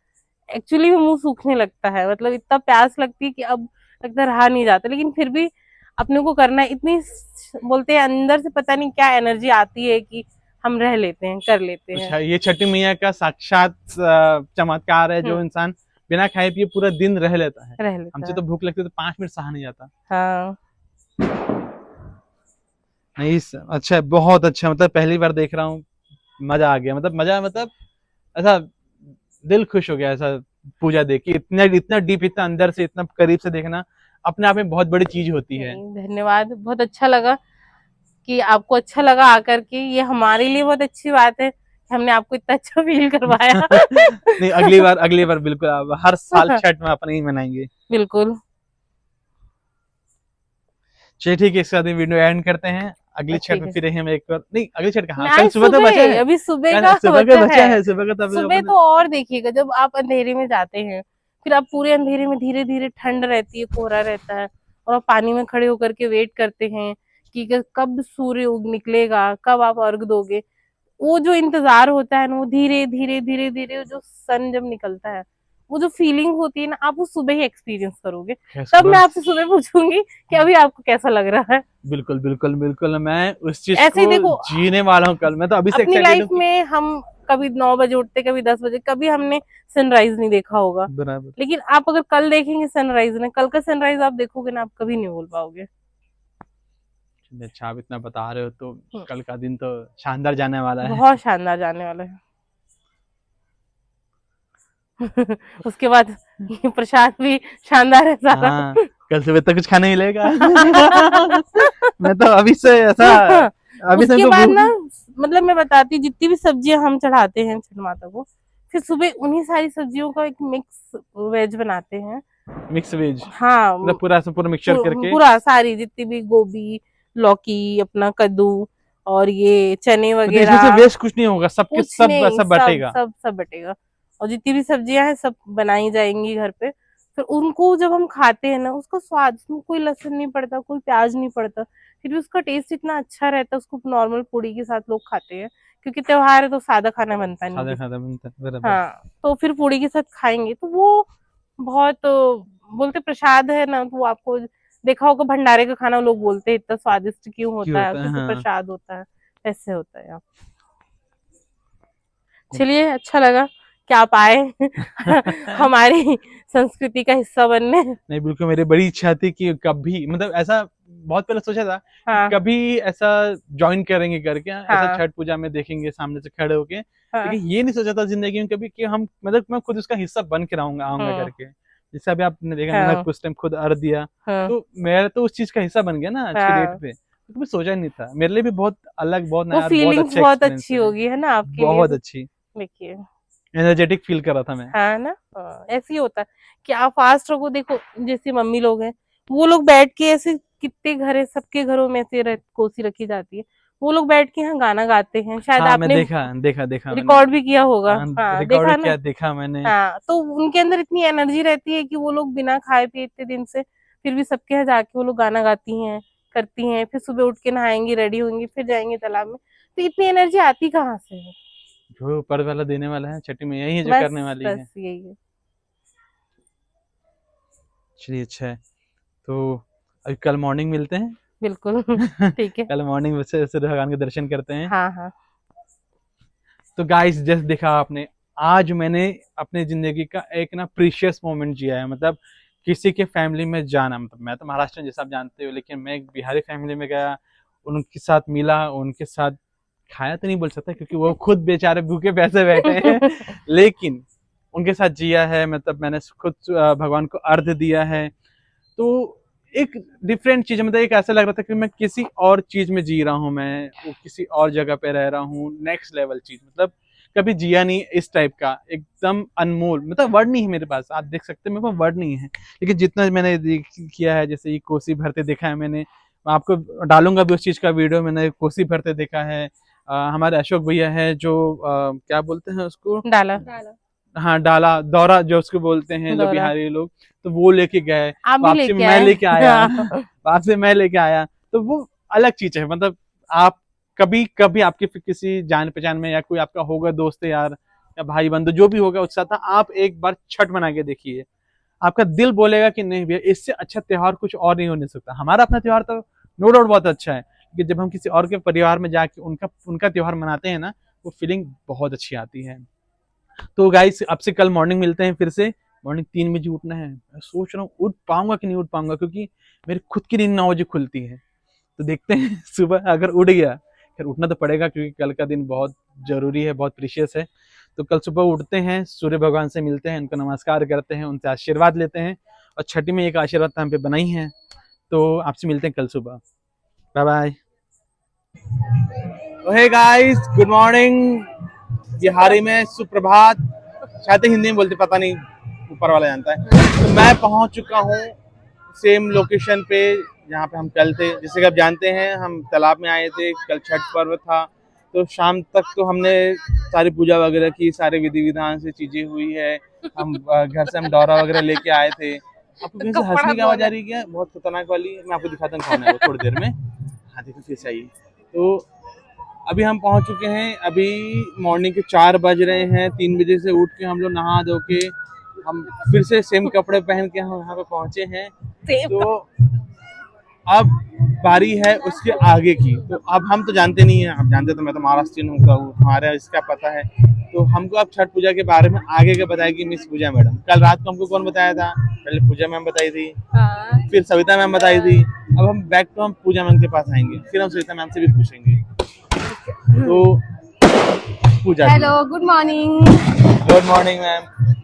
एक्चुअली में मुंह सूखने लगता है, मतलब इतना प्यास लगती है कि अब लगता है रहा नहीं जाता, लेकिन फिर भी अपने को करना है। इतनी बोलते हैं अंदर से पता नहीं क्या एनर्जी आती है कि हम रह लेते हैं, कर लेते हैं। अच्छा ये छठी मैया का साक्षात चमत्कार है, जो हम्म इंसान बिना खाए पिए पूरा दिन रह लेता है। रह लेता हमसे है। तो भूख लगती है तो 5 मिनट सहा नहीं जाता। हाँ नहीं अच्छा है, बहुत अच्छा, मतलब पहली बार देख रहा हूँ, मजा आ गया, मतलब मजा, मतलब ऐसा दिल खुश हो गया ऐसा पूजा देख के, इतना इतना डीप, इतना अंदर से, इतना करीब से देखना अपने आप में बहुत बड़ी चीज होती है। नहीं धन्यवाद, बहुत अच्छा लगा कि आपको अच्छा लगा आकर के, ये हमारे लिए बहुत अच्छी बात है कि हमने आपको इतना अच्छा फील करवाया। नहीं अगली बार बिल्कुल, आप हर साल छठ में अपने ही मनाएंगे। बिल्कुल। चलिए ठीक है, इसके बाद वीडियो एंड करते हैं। अगली छठ ठीक में है, फिर हम एक बार, नहीं अगली छठ कहाँ, मैं कल आज सुबह तो बचा है, अभी सुबह कल का सुबह का बचा बचा है। है, सुबह का तब सुबह तो और देखिएगा, जब आप अंधेरे में जाते हैं, फिर आप पूरे अंधेरे में, धीरे धीरे ठंड रहती है, कोहरा रहता है, और आप पानी में खड़े होकर के वेट करते हैं कि कब सूर्य उग निकलेगा, कब आप अर्घ दोगे। वो जो इंतजार होता है ना, वो धीरे धीरे धीरे धीरे जो सन जब निकलता है, वो जो फीलिंग होती है ना, आप वो सुबह ही एक्सपीरियंस करोगे। तब मैं सुबह, आपसे सुबह पूछूंगी कि अभी आपको कैसा लग रहा है। बिल्कुल बिल्कुल बिल्कुल, मैं उस चीज ऐसे ही को देखो, जीने वाला हूँ, कल मैं तो अभी से अपनी एक्साइटेड लाइफ हूँ कि में हम कभी 9 बजे उठते, कभी 10 बजे, कभी हमने सनराइज नहीं देखा होगा। बराबर। लेकिन आप अगर कल देखेंगे सनराइज ना, कल का सनराइज आप देखोगे ना, आप कभी नहीं भूल पाओगे। अच्छा आप इतना बता रहे हो तो हम्म, कल का दिन तो शानदार जाने वाला है। बहुत शानदार जाने वाला है। उसके बाद ये प्रसाद भी शानदार है सारा। हाँ, कल सुबह तक कुछ खाने मिलेगा। मैं तो अभी से ऐसा अभी से उसके हमको बाद भूख- ना मतलब मैं बताती हूँ, जितनी भी सब्जियां हम चढ़ाते हैं छठ माता को, फिर सुबह उन्हीं सारी सब्जियों का एक मिक्स वेज बनाते हैं। मिक्स वेज, हाँ, मतलब पूरा से पूरा मिक्सचर करके। पूरा सारी जितनी भी गोभी, लौकी, अपना कद्दू और ये चने मतलब इसमें से वगैरह, वेस्ट कुछ नहीं होगा, सबके कुछ सब नहीं, सब सब बटेगा। सब सब बटेगा। और जितनी भी सब्जियां हैं सब बनाई जाएंगी घर पे। फिर उनको जब हम खाते हैं ना, उसका स्वाद, उसमें कोई लहसुन नहीं पड़ता, कोई प्याज नहीं पड़ता, फिर भी उसका टेस्ट इतना अच्छा रहता है। उसको नॉर्मल पूड़ी के साथ लोग खाते हैं, क्योंकि त्योहार है तो सादा खाना बनता नहीं सादा किसी। खाना बनता है, बराबर। हाँ, तो फिर पूड़ी के साथ खाएंगे तो वो बहुत बोलते प्रसाद है ना, तो वो आपको देखा होगा भंडारे का खाना लोग बोलते हैं इतना स्वादिष्ट क्यों क्यों होता है, होता है, क्योंकि हाँ। प्रसाद होता है। ऐसे होता है। चलिए, अच्छा लगा कि आप आए हमारी संस्कृति का हिस्सा बनने। नहीं, बिल्कुल मेरी बड़ी इच्छा थी कि कभी, मतलब ऐसा बहुत पहले सोचा था कि हाँ कभी ऐसा ज्वाइन करेंगे करके, ऐसा हाँ छठ पूजा में देखेंगे सामने से खड़े होके। हाँ। लेकिन ये नहीं सोचा था जिंदगी में कभी कि हम, मतलब मैं खुद उसका हिस्सा बन के रहूंगा, आऊंगा हाँ करके। जैसे अभी आपने देखा, मैंने हाँ कुछ टाइम खुद अर्घ दिया, हाँ तो मैं तो उस चीज का हिस्सा बन गया ना आज की डेट हाँ। पे। तो कभी सोचा ही नहीं था, मेरे लिए भी बहुत अलग, बहुत वो नया और बहुत फीलिंग्स अच्छा बहुत एक्सपीरियंस अच्छी है। होगी है ना आपके लिए। बहुत अच्छी, देखिए, एनर्जेटिक फील कर रहा था मैं। हाँ ना, हाँ, ऐसे ही होता है कि आप फास्ट रहो। देखो, जैसे मम्मी लोग हैं, वो लोग बैठ के ऐसे, कितने घर है, सबके घरों में से कोसी रखी जाती है, वो लोग बैठ के यहाँ गाना गाते हैं, शायद हाँ, मैं आपने देखा देखा देखा मैंने। रिकॉर्ड भी किया होगा। हाँ, देखा रिकॉर्ड ना। किया, देखा मैंने। हाँ, तो उनके अंदर इतनी एनर्जी रहती है कि वो लोग बिना खाए पिए इतने दिन से, फिर भी सबके यहाँ जाके वो लोग गाना गाती हैं, करती हैं, फिर सुबह उठ के नहाएंगी, रेडी होंगी, फिर जाएंगे तालाब में। तो इतनी एनर्जी आती कहाँ से है? जो ऊपर वाला देने वाला है, छठी मैया ही है जो बस करने वाली बस है। यही है। चलिए, अच्छा है। तो अभी कल मॉर्निंग मिलते हैं। बिल्कुल ठीक है। कल मॉर्निंग से सूर्य भगवान के दर्शन करते हैं। हाँ हाँ तो गाइस, जैसे देखा आपने, आज मैंने अपनी जिंदगी का एक ना प्रीशियस मोमेंट जिया है। मतलब किसी के फैमिली में जाना, मतलब मैं तो महाराष्ट्र जैसा आप जानते हो, लेकिन मैं एक बिहारी फैमिली में गया, उनके साथ मिला, उनके साथ खाया तो नहीं बोल सकता क्योंकि वो खुद बेचारे भूखे पैसे बैठे हैं। लेकिन उनके साथ जिया है, मतलब मैंने खुद भगवान को अर्घ दिया है। तो एक डिफरेंट चीज, मतलब एक ऐसा लग रहा था कि मैं किसी और चीज में जी रहा हूँ, मैं वो किसी और जगह पे रह रहा हूँ, नेक्स्ट लेवल चीज, मतलब कभी जिया नहीं इस टाइप का, एकदम अनमोल। मतलब वर्ड नहीं है मेरे पास, आप देख सकते हैं मेरे पास वर्ड नहीं है। लेकिन जितना मैंने किया है, जैसे ये कोसी भरते देखा है मैंने, मैं आपको डालूंगा भी उस चीज का वीडियो। मैंने कोसी भरते देखा है। हमारे अशोक भैया है जो क्या बोलते हैं उसको, डाला। हाँ, डाला दौरा जो उसको बोलते हैं लोग, दौरा बिहारी लोग, तो वो लेके गए। आप भी वापसी लेके मैं आए। लेके आया। हाँ। वापसी मैं लेके आया। तो वो अलग चीज है। मतलब आप कभी कभी आपके किसी जान पहचान में या कोई आपका होगा दोस्त यार या भाई बंधु जो भी होगा उसके साथ, आप एक बार छठ मना के देखिए, आपका दिल बोलेगा कि नहीं भैया, इससे अच्छा त्योहार कुछ और नहीं होने सकता। हमारा अपना त्योहार तो नो डाउट बहुत अच्छा है, कि जब हम किसी और के परिवार में जाके उनका उनका त्योहार मनाते हैं ना, वो फीलिंग बहुत अच्छी आती है। तो गाइस, अब से कल मॉर्निंग मिलते हैं फिर से। मॉर्निंग 3 बजे उठना है। मैं सोच रहा हूँ उठ पाऊंगा कि नहीं उठ पाऊंगा, क्योंकि मेरी खुद की नींद 9 बजे खुलती है। तो देखते हैं सुबह अगर उठ गया, फिर उठना तो पड़ेगा क्योंकि कल का दिन बहुत जरूरी है, बहुत प्रीशियस है। तो कल सुबह उठते हैं, सूर्य भगवान से मिलते हैं, उनको नमस्कार करते हैं, उनसे आशीर्वाद लेते हैं। और छठी में एक आशीर्वाद हम पे बनाई है। तो आपसे मिलते हैं कल सुबह। Bye bye. Hey guys, good morning. Bihari में सुप्रभात, शायद हिंदी में बोलते, पता नहीं, ऊपर वाला जानता है। तो मैं पहुंच चुका हूँ सेम लोकेशन पे जहाँ पे हम कल थे। जैसे कि आप जानते हैं, हम तालाब में आए थे, कल छठ पर्व था। तो शाम तक तो हमने सारी पूजा वगैरह की, सारे विधि विधान से चीजें हुई है। हम घर से हम दौरा वगैरह लेके आए थे। आपको कहीं से हंसने की आवाज आ रही है क्या? बहुत खतरनाक वाली। मैं आपको दिखाता हूँ कौन है वो थोड़ी देर में। हाँ, देखो कैसे आई। तो अभी हम पहुंच चुके हैं। अभी मॉर्निंग के 4 बज रहे हैं। 3 बजे से उठ के हम लोग नहा धो के, हम फिर से सेम कपड़े पहन के हम यहाँ पे पहुंचे हैं। तो अब बारी है उसके आगे की। तो अब हम तो जानते नहीं है, आप जानते तो मैं तो महाराष्ट्रियन हूँ, हमारे इसका पता है। तो हमको अब छठ पूजा के बारे में आगे का बताएगी मिस पूजा मैडम। कल रात को हमको कौन बताया था? पहले पूजा मैम बताई थी, फिर सविता मैम बताई थी। अब हम बैक टू हम पूजा मैम के पास आएंगे, फिर हम सविता मैम से भी पूछेंगे। तो Pooja, hello, good morning. Good morning ma'am.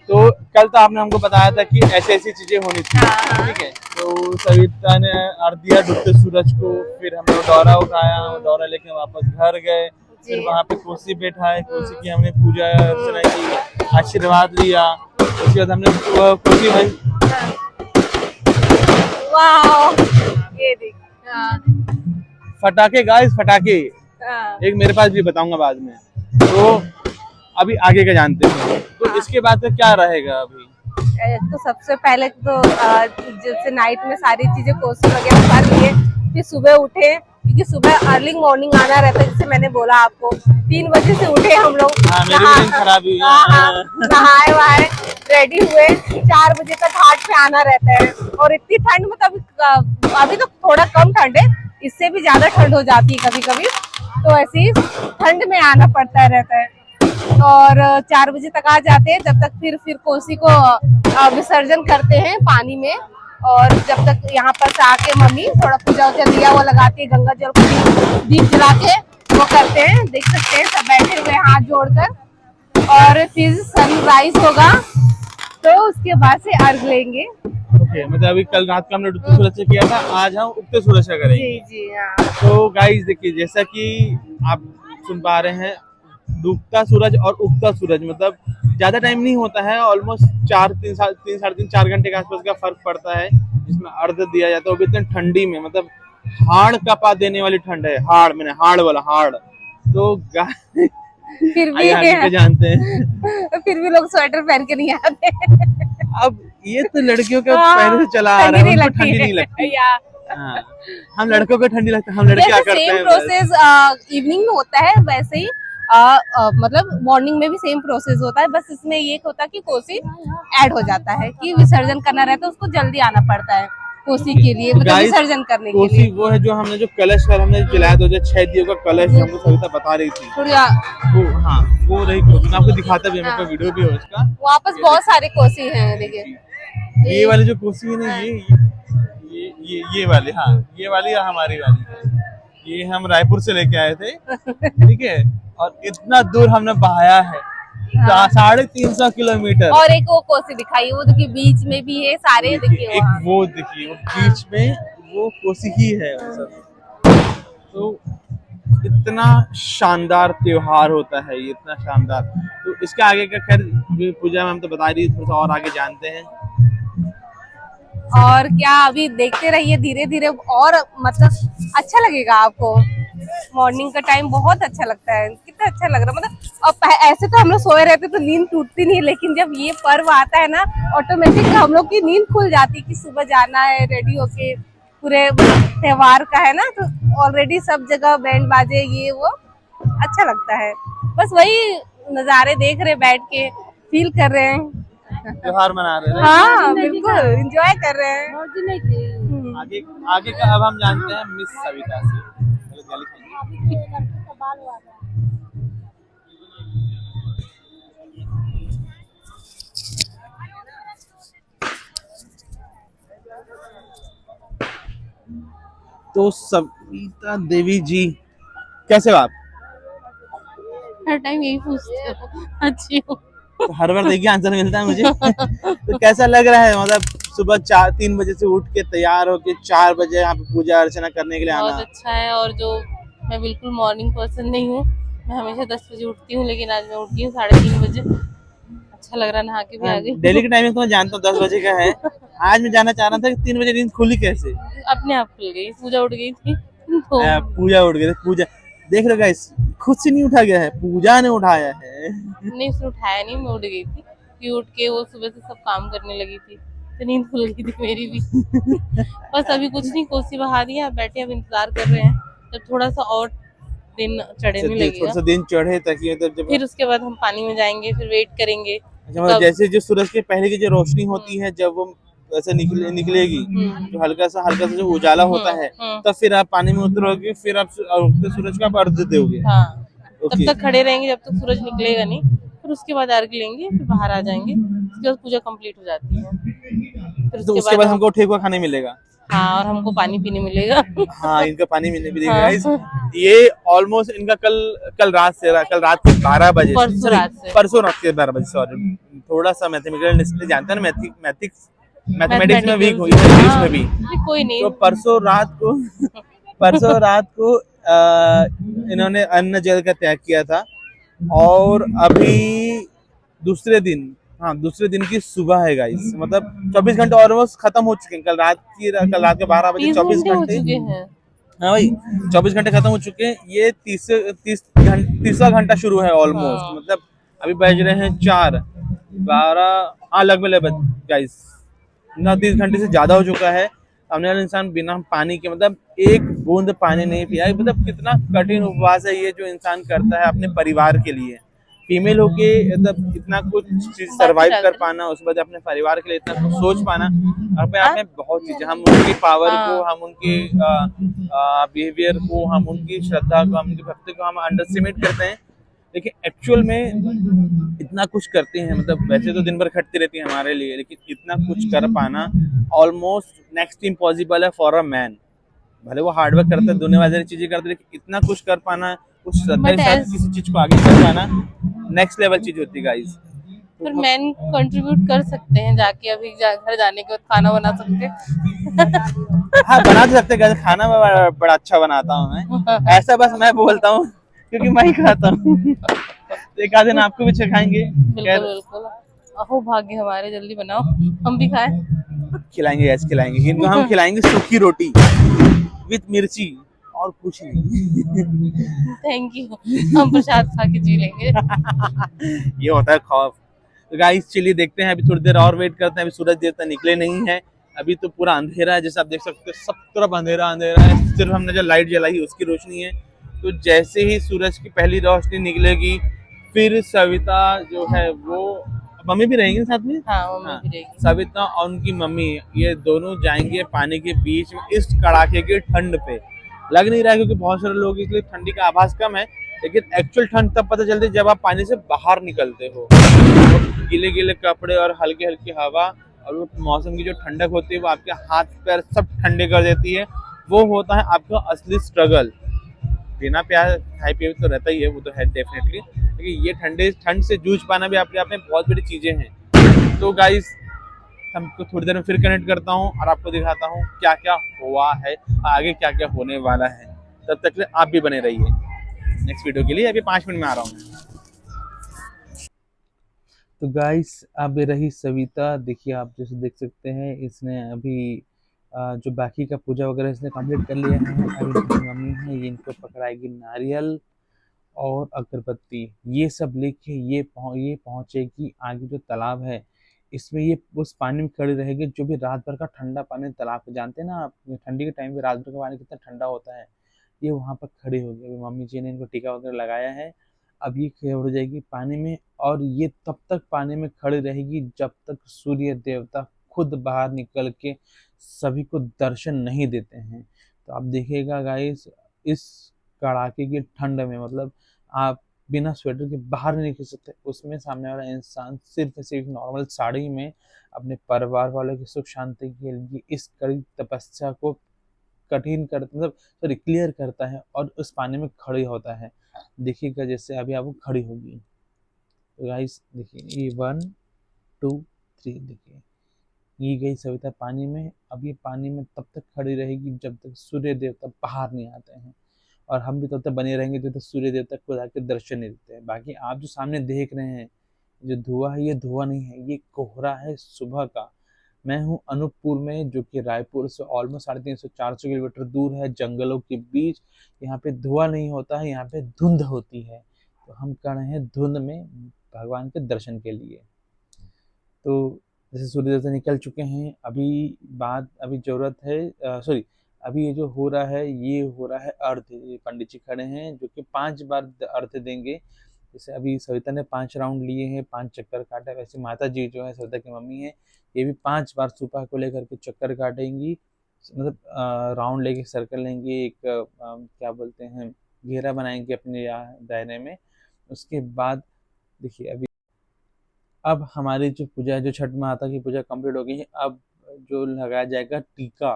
तो कल तो आपने हमको बताया था कि ऐसी ऐसी चीजें होनी चाहिए, हाँ। ठीक है। तो सविता ने अर्घ दिया डूबते सूरज को, फिर हम लोग दौरा उठाया, दौरा लेके वापस घर गए, फिर जी। वहाँ पे कोसी बैठाए, कोसी की हमने पूजा अर्चना की, आशीर्वाद लिया। उसके बाद हमने कोसी भाई वाह, ये देख। हाँ, फटाके गाइस, फटाके हाँ। एक मेरे पास भी बताऊंगा बाद में। तो अभी आगे का जानते हैं, तो इसके बाद में क्या रहेगा अभी? तो सबसे पहले तो जैसे नाइट में सारी चीजें कोसी वगैरह कर लिए, फिर सुबह उठे, क्योंकि सुबह अर्ली मॉर्निंग आना रहता है, जैसे मैंने बोला आपको 3 बजे से उठे हम लोग। हाँ, मेरी भी नींद खराब हुई है। हाँ, नहाए वहाए रेडी हुए, 4 बजे तक घाट पे आना रहता है। और इतनी ठंड में तो अभी तो थोड़ा कम ठंड है, इससे भी ज्यादा ठंड हो जाती है कभी कभी, तो ऐसे ही ठंड में आना पड़ता रहता है। और 4 बजे तक आ जाते हैं, जब तक फिर कोसी को विसर्जन करते हैं पानी में। और जब तक यहाँ पर से आके मम्मी थोड़ा पूजा वूजा दिया वो लगाती है, गंगा जल को दीप जला के वो करते हैं, देख सकते हैं सब बैठे हुए हाथ जोड़कर। और फिर सनराइज होगा तो उसके बाद से अर्घ लेंगे। ओके, मतलब अभी कल रात को हमने डूबते सूरज से किया था, आज हम उगते सूरज का करेंगे। जी जी हाँ। तो गाइस देखिए, जैसा कि आप सुन पा रहे हैं, डूबता सूरज और उगता सूरज मतलब ज्यादा टाइम नहीं होता है, ऑलमोस्ट 3 साढ़े 3 4 घंटे के आसपास का फर्क पड़ता है जिसमें अर्घ दिया जाता है। वो भी इतनी ठंडी में, मतलब हाड़ कपा देने वाली ठंड है, हाड़ मैंने हाड़ वाला हाड़। तो फिर भी आगे का जानते हैं। फिर भी लोग स्वेटर पहन के नहीं आते। अब ये तो लड़कियों का हाँ, पहले से चला आ रहा है, उनको ठंडी नहीं है। लगती। या हाँ, हम लड़कों को ठंडी लगती है, हम लड़के क्या करते सेम हैं प्रोसेस इवनिंग में होता है वैसे ही, मतलब मॉर्निंग में भी सेम प्रोसेस होता है, बस इसमें ये होता है कि कोसी ऐड हो जाता है, कि विसर्जन करना रहता है, उसको जल्दी आना पड़ता है कोसी के लिए, मतलब Guys, विसर्जन करने के कोसी लिए। वो है जो हमने जो कलश कर हमने जलाया था, जो 6 दियों का कलश जो हमको सविता बता रही थी, थोड़ी वो हाँ वो रही कोसी। मैं आपको दिखाता भी, मेरे पास वीडियो भी है उसका। वापस बहुत सारे कोसी हैं, देखिए ये वाली जो कोसी है ना, ये वाली, हाँ ये वाली हमारी वाली है। ये हम रायपुर से लेके आए थे, ठीक है, और इतना दूर हमने बहाया है, 350 किलोमीटर। और एक वो कोसी दिखाई, वो देखिए बीच में भी है, सारे देखिए एक वहाँ। वो देखिए, वो बीच में वो कोसी ही है सब। तो इतना शानदार त्योहार होता है ये, इतना शानदार। तो इसके आगे का खैर पूजा में हम तो बता रही, थोड़ा सा और आगे जानते हैं। और क्या, अभी देखते रहिए धीरे धीरे, और मतलब अच्छा लगेगा आपको। मॉर्निंग का टाइम बहुत अच्छा लगता है, कितना अच्छा लग रहा है, मतलब अब ऐसे तो हम लोग सोए रहते तो नींद टूटती नहीं, लेकिन जब ये पर्व आता है ना, ऑटोमेटिक हम लोग की नींद खुल जाती है कि सुबह जाना है रेडी होके, पूरे त्योहार का है ना, तो ऑलरेडी सब जगह बैंड बाजे ये वो, अच्छा लगता है। बस वही नज़ारे देख रहे, बैठ के फील कर रहे हैं, त्योहार मना रहे हैं। हाँ बिल्कुल एंजॉय कर रहे हैं। आगे आगे का अब हम जानते हैं मिस सविता से। गाली खाएंगे। तो सविता देवी जी, कैसे हो आप? हर टाइम यही पूछते हो, अच्छी हो। तो हर बार देखिए आंसर मिलता है मुझे। तो कैसा लग रहा है, मतलब सुबह 3 बजे से उठ के तैयार होके 4 बजे यहाँ पे पूजा अर्चना करने के लिए आना? बहुत अच्छा है, और जो मैं बिल्कुल मॉर्निंग पर्सन नहीं हूँ, मैं हमेशा 10 बजे उठती हूँ, लेकिन आज मैं उठी हूँ 3:30 बजे। अच्छा लग रहा है, नहा के भी आ गई। डेली के टाइमिंग तो मैं जानता हूँ 10 बजे का है, आज मैं जानना चाह रहा था कि 3 बजे नींद खुली कैसे? अपने आप खुल गई, पूजा उठ गई थी तो पूजा उठ गई, पूजा देख रहे गाइस, खुद से नहीं उठा गया है, पूजा ने उठाया है। नहीं, उसने उठाया नहीं, मैं उठ गई थी। फिर उठ के वो सुबह से सब काम करने लगी थी, तो नींद खुल गई थी मेरी भी। बस अभी कुछ नहीं, कोसी बहा दिया, बैठे अब इंतजार कर रहे हैं जब थोड़ा सा और दिन चढ़ने थोड़ा लगेगा, सा दिन चढ़े ताकि मतलब जब फिर उसके बाद हम पानी में जाएंगे, फिर वेट करेंगे। अच्छा, मतलब जैसे जो सूरज के पहले की जो रोशनी होती है, जब वो ऐसे निकलेगी, जो हल्का सा जो उजाला होता है, तब फिर आप पानी में उतरोगे, फिर आप उगते सूरज का अर्घ दोगे। हाँ, तब ओके। तक खड़े रहेंगे जब तक सूरज निकलेगा नहीं, फिर उसके बाद अर्घ लेंगे, फिर बाहर आ जाएंगे, उसके बाद पूजा कंप्लीट हो जाती है। फिर तो उसके बाद हमको ठेकुआ खाने मिलेगा। हाँ, और हमको पानी पीने मिलेगा। हाँ, इनका पानी मिलेगा हाँ। गाइस। ये ऑलमोस्ट इनका कल रात से 12 बजे, परसों रात से। परसों रात के 12 बजे, सॉरी थोड़ा सा मैथमेटिकल जानता है ना, मैथमेटिक्स में वीक हुई है, इंग्लिश में भी। कोई नहीं। तो परसों रात को इन्होंने अन्न जल का त्याग किया था, और अभी दूसरे दिन, हाँ दूसरे दिन की सुबह है गाइस, मतलब 24 घंटे ऑलमोस्ट खत्म हो चुके हैं। कल रात के 12 बजे 30 24 घंटे हो घंटे, चुके हैं। हाँ भाई 24 घंटे खत्म हो चुके हैं। ये 30वां घंटा शुरू है ऑलमोस्ट, हाँ। मतलब अभी बज रहे हैं 4, 12, हाँ लगभग गाइस 29 घंटे से ज्यादा हो चुका है। सामने वाला इंसान बिना पानी के, मतलब एक बूंद पानी नहीं पिया है। मतलब कितना कठिन उपवास है ये जो इंसान करता है अपने परिवार के लिए। फीमेल होके मतलब इतना कुछ चीज बातें सरवाइव कर डालते पाना, उसके बाद अपने परिवार के लिए इतना कुछ सोच पाना, अपने आप हाँ में बहुत चीजें। हम उनकी पावर को, हाँ। हम उनके बिहेवियर को, हम उनकी श्रद्धा को, हम उनकी भक्ति को हम अंडरस्टिमेट करते हैं, लेकिन एक्चुअल में इतना कुछ करते हैं। मतलब वैसे तो दिन भर खटती रहती है हमारे लिए, लेकिन इतना कुछ कर पाना ऑलमोस्ट नेक्स्ट इम्पॉसिबल है फॉर अ मैन। भले वो हार्डवर्क करता है, दुनिया वाली चीजें करते, लेकिन इतना कुछ कर पाना, कुछ श्रद्धा के बट साथ किसी चीज को आगे कर पाना, नेक्स्ट लेवल चीज होती है गाइस। पर मैन कंट्रीब्यूट कर सकते हैं, जाके अभी घर जाने के बाद खाना बना सकते हैं। हाँ बना तो सकते हैं, खाना मैं बड़ा अच्छा बनाता हूँ मैं, ऐसा बस मैं बोलता हूँ क्योंकि मैं ही खाता हूँ। एक आध दिन आपको भी सिखाएंगे, बिल्कुल बिल्कुल। अहो भाग्य हमारे, जल्दी बनाओ हम भी खाएं। खिलाएंगे, यस खिलाएंगे। इनको हम खिलाएंगे सूखी रोटी विथ मिर्ची और कुछ नहीं। थैंक यू, हम प्रसाद खा के जी लेंगे। ये होता है खौफ। तो गाइस चलिए देखते हैं, अभी थोड़ी देर और वेट करते हैं। अभी सूरज देवता निकले नहीं है, अभी तो पूरा अंधेरा है, जैसे आप देख सकते हो सब तरफ अंधेरा अंधेरा है, सिर्फ हमने जो लाइट जलाई उसकी रोशनी है। तो जैसे ही सूरज की पहली रोशनी निकलेगी, फिर सविता जो है वो, मम्मी भी रहेंगी साथ में, हाँ मम्मी हाँ भी रहेगी। सविता और उनकी मम्मी, ये दोनों जाएंगे पानी के बीच में इस कड़ाके की ठंड पे। लग नहीं रहा है क्योंकि बहुत सारे लोग इसलिए ठंडी का आभास कम है, लेकिन एक्चुअल ठंड तब पता चलती है जब आप पानी से बाहर निकलते हो। तो गीले गीले कपड़े और हल्की हल्की हवा और वो मौसम की जो ठंडक होती है वो आपके हाथ पैर सब ठंडे कर देती है। वो होता है आपका असली स्ट्रगल। बिना प्यार खाए पिए तो रहता ही है, वो तो है डेफिनेटली, लेकिन ये ठंड से जूझ पाना भी आपके आप में बहुत बड़ी चीजें हैं। तो गाइस हमको थोड़ी देर में फिर कनेक्ट करता हूँ और आपको दिखाता हूँ क्या क्या हुआ है, आगे क्या क्या होने वाला है। तब तक के आप भी बने रहिए नेक्स्ट वीडियो के लिए। अभी 5 मिनट में आ रहा हूँ। तो गाइस अब रही सविता, देखिए आप जैसे देख सकते हैं इसने अभी जो बाकी का पूजा वगैरह इसने कंप्लीट कर लिया है। अब इनकी जो मम्मी है ये इनको पकड़ाएगी नारियल और अगरबत्ती, ये सब लेके ये पहुंचेगी आगे जो तालाब है, इसमें ये उस पानी में खड़ी रहेगी। जो भी रात भर का ठंडा पानी तालाब पे, जानते हैं ना आप ठंडी के टाइम पे रात भर का पानी कितना ठंडा होता है, ये वहां पर खड़ी होगी। अभी मम्मी जी ने इनको टीका वगैरह लगाया है, अब ये खड़ी जाएगी पानी में, और ये तब तक पानी में खड़ी रहेगी जब तक सूर्य देवता खुद बाहर निकल के सभी को दर्शन नहीं देते हैं। तो आप देखिएगा गाइस, इस कड़ाके की ठंड में, मतलब आप बिना स्वेटर के बाहर नहीं निकल सकते, उसमें सामने वाला इंसान सिर्फ नॉर्मल साड़ी में अपने परिवार वालों की सुख शांति के लिए इस कड़ी तपस्या को कठिन कर, मतलब सॉरी क्लियर करता है और उस पानी में खड़ी होता है। देखिएगा जैसे अभी आपको खड़ी होगी, तो गाइस देखिए ये 1 2 3, देखिए ये गई सविता पानी में। अब ये पानी में तब तक खड़ी रहेगी जब तक सूर्य देवता बाहर नहीं आते हैं, और हम भी तब तक बने रहेंगे जब तक सूर्य देवता खुद आके दर्शन नहीं देते हैं। बाकी आप जो सामने देख रहे हैं जो धुआं है, ये धुआं नहीं है, ये कोहरा है सुबह का। मैं हूँ अनूपपुर में, जो कि रायपुर से ऑलमोस्ट 350-400 किलोमीटर दूर है, जंगलों के बीच। यहाँ पे धुआं नहीं होता है, यहाँ पे धुंध होती है। तो हम कर रहे हैं धुंध में भगवान के दर्शन के लिए। तो जैसे सूर्य देवता निकल चुके हैं, अभी जरूरत है, सॉरी अभी ये जो हो रहा है, ये हो रहा है अर्घ। ये पंडित जी खड़े हैं जो कि 5 बार अर्घ देंगे। जैसे अभी सविता ने 5 राउंड लिए हैं, 5 चक्कर काटा, वैसे माता जी जो है सविता की मम्मी है, ये भी 5 बार सुपा को लेकर के चक्कर काटेंगी, मतलब राउंड लेके सर्कल लेंगे, एक क्या बोलते हैं घेरा बनाएंगे अपने दायरे में। उसके बाद देखिए अभी अब हमारी जो पूजा है, जो छठ माता की पूजा कंप्लीट हो गई है, अब जो लगाया जाएगा टीका।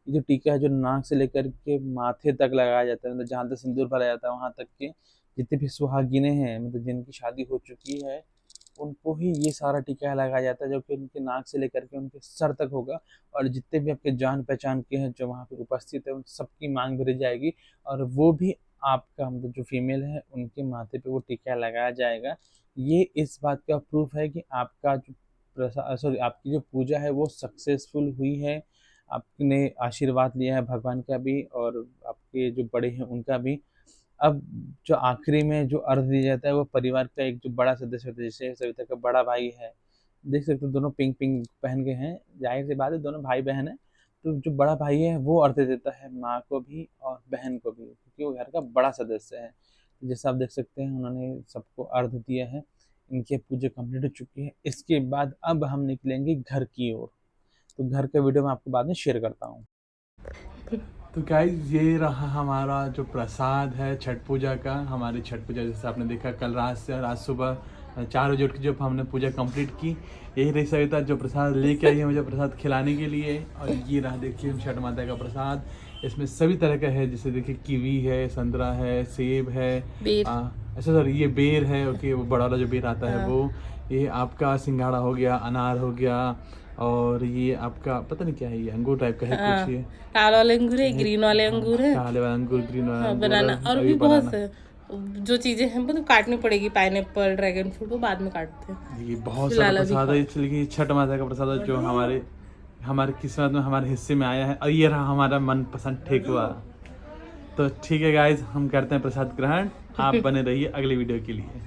ये जो टीका है जो नाक से लेकर के माथे तक लगाया जाता है, मतलब जहाँ तक सिंदूर भरा जाता है वहां तक के जितने भी सुहागिनें हैं, मतलब जिनकी शादी हो चुकी है, उनको ही ये सारा टीका लगाया जाता है, जो कि उनके नाक से लेकर के उनके सर तक होगा। और जितने भी आपके जान पहचान के हैं जो वहाँ पे उपस्थित है, उन सबकी मांग भरी जाएगी और वो भी आपका मतलब जो फीमेल है उनके माथे पे वो टीका लगाया जाएगा। ये इस बात का प्रूफ है कि आपका जो आपकी जो पूजा है वो सक्सेसफुल हुई है, आपने आशीर्वाद लिया है भगवान का भी और आपके जो बड़े हैं उनका भी। अब जो आखिरी में जो अर्घ दिया जाता है वो परिवार का एक जो बड़ा सदस्य होता है, जैसे सविता का बड़ा भाई है, देख सकते हो दोनों पिंक पिंक पहन के हैं, जाहिर सी बात है दोनों भाई बहन है। तो जो बड़ा भाई है वो अर्घ देता है माँ को भी और बहन को भी, क्योंकि वो घर का बड़ा सदस्य है। तो जैसा आप देख सकते हैं उन्होंने सबको अर्घ दिया है, इनकी पूजा कंप्लीट हो चुकी है। इसके बाद अब हम निकलेंगे घर की ओर, तो घर का वीडियो मैं आपको बाद में शेयर करता हूँ। तो गाइस ये रहा हमारा जो प्रसाद है छठ पूजा का। हमारी छठ पूजा जैसे आपने देखा कल रात सुबह 4 बजे उठ के जब हमने पूजा कंप्लीट की, यही रही सविता जो प्रसाद लेके आई है मुझे प्रसाद खिलाने के लिए। और ये रहा देखिए छठ माता का प्रसाद, इसमें सभी तरह का है, जैसे देखिए कीवी है, संतरा है, सेब है, अच्छा सर ये बेर है, ओके वो बड़ा वाला जो बेर आता है वो, ये आपका सिंघाड़ा हो गया, अनार हो गया, और ये आपका पता नहीं क्या है, ये अंगूर टाइप का है कुछ, ये लाल वाले अंगूर है, ग्रीन वाले अंगूर है, काले वाले अंगूर, ग्रीन वाला बनाना, और भी बहुत से जो चीजें हैं मतलब काटनी पड़ेगी, पाइनएप्पल, ड्रैगन फ्रूट वो बाद में काटते हैं। ये बहुत सारा प्रसाद है, इसलिए छठ माता का प्रसाद है जो हमारे किस्मत में हमारे हिस्से में आया है। और ये रहा हमारा मनपसंद ठेकुआ। तो ठीक है गाइज, हम करते हैं प्रसाद ग्रहण, आप बने रहिए अगली वीडियो के लिए।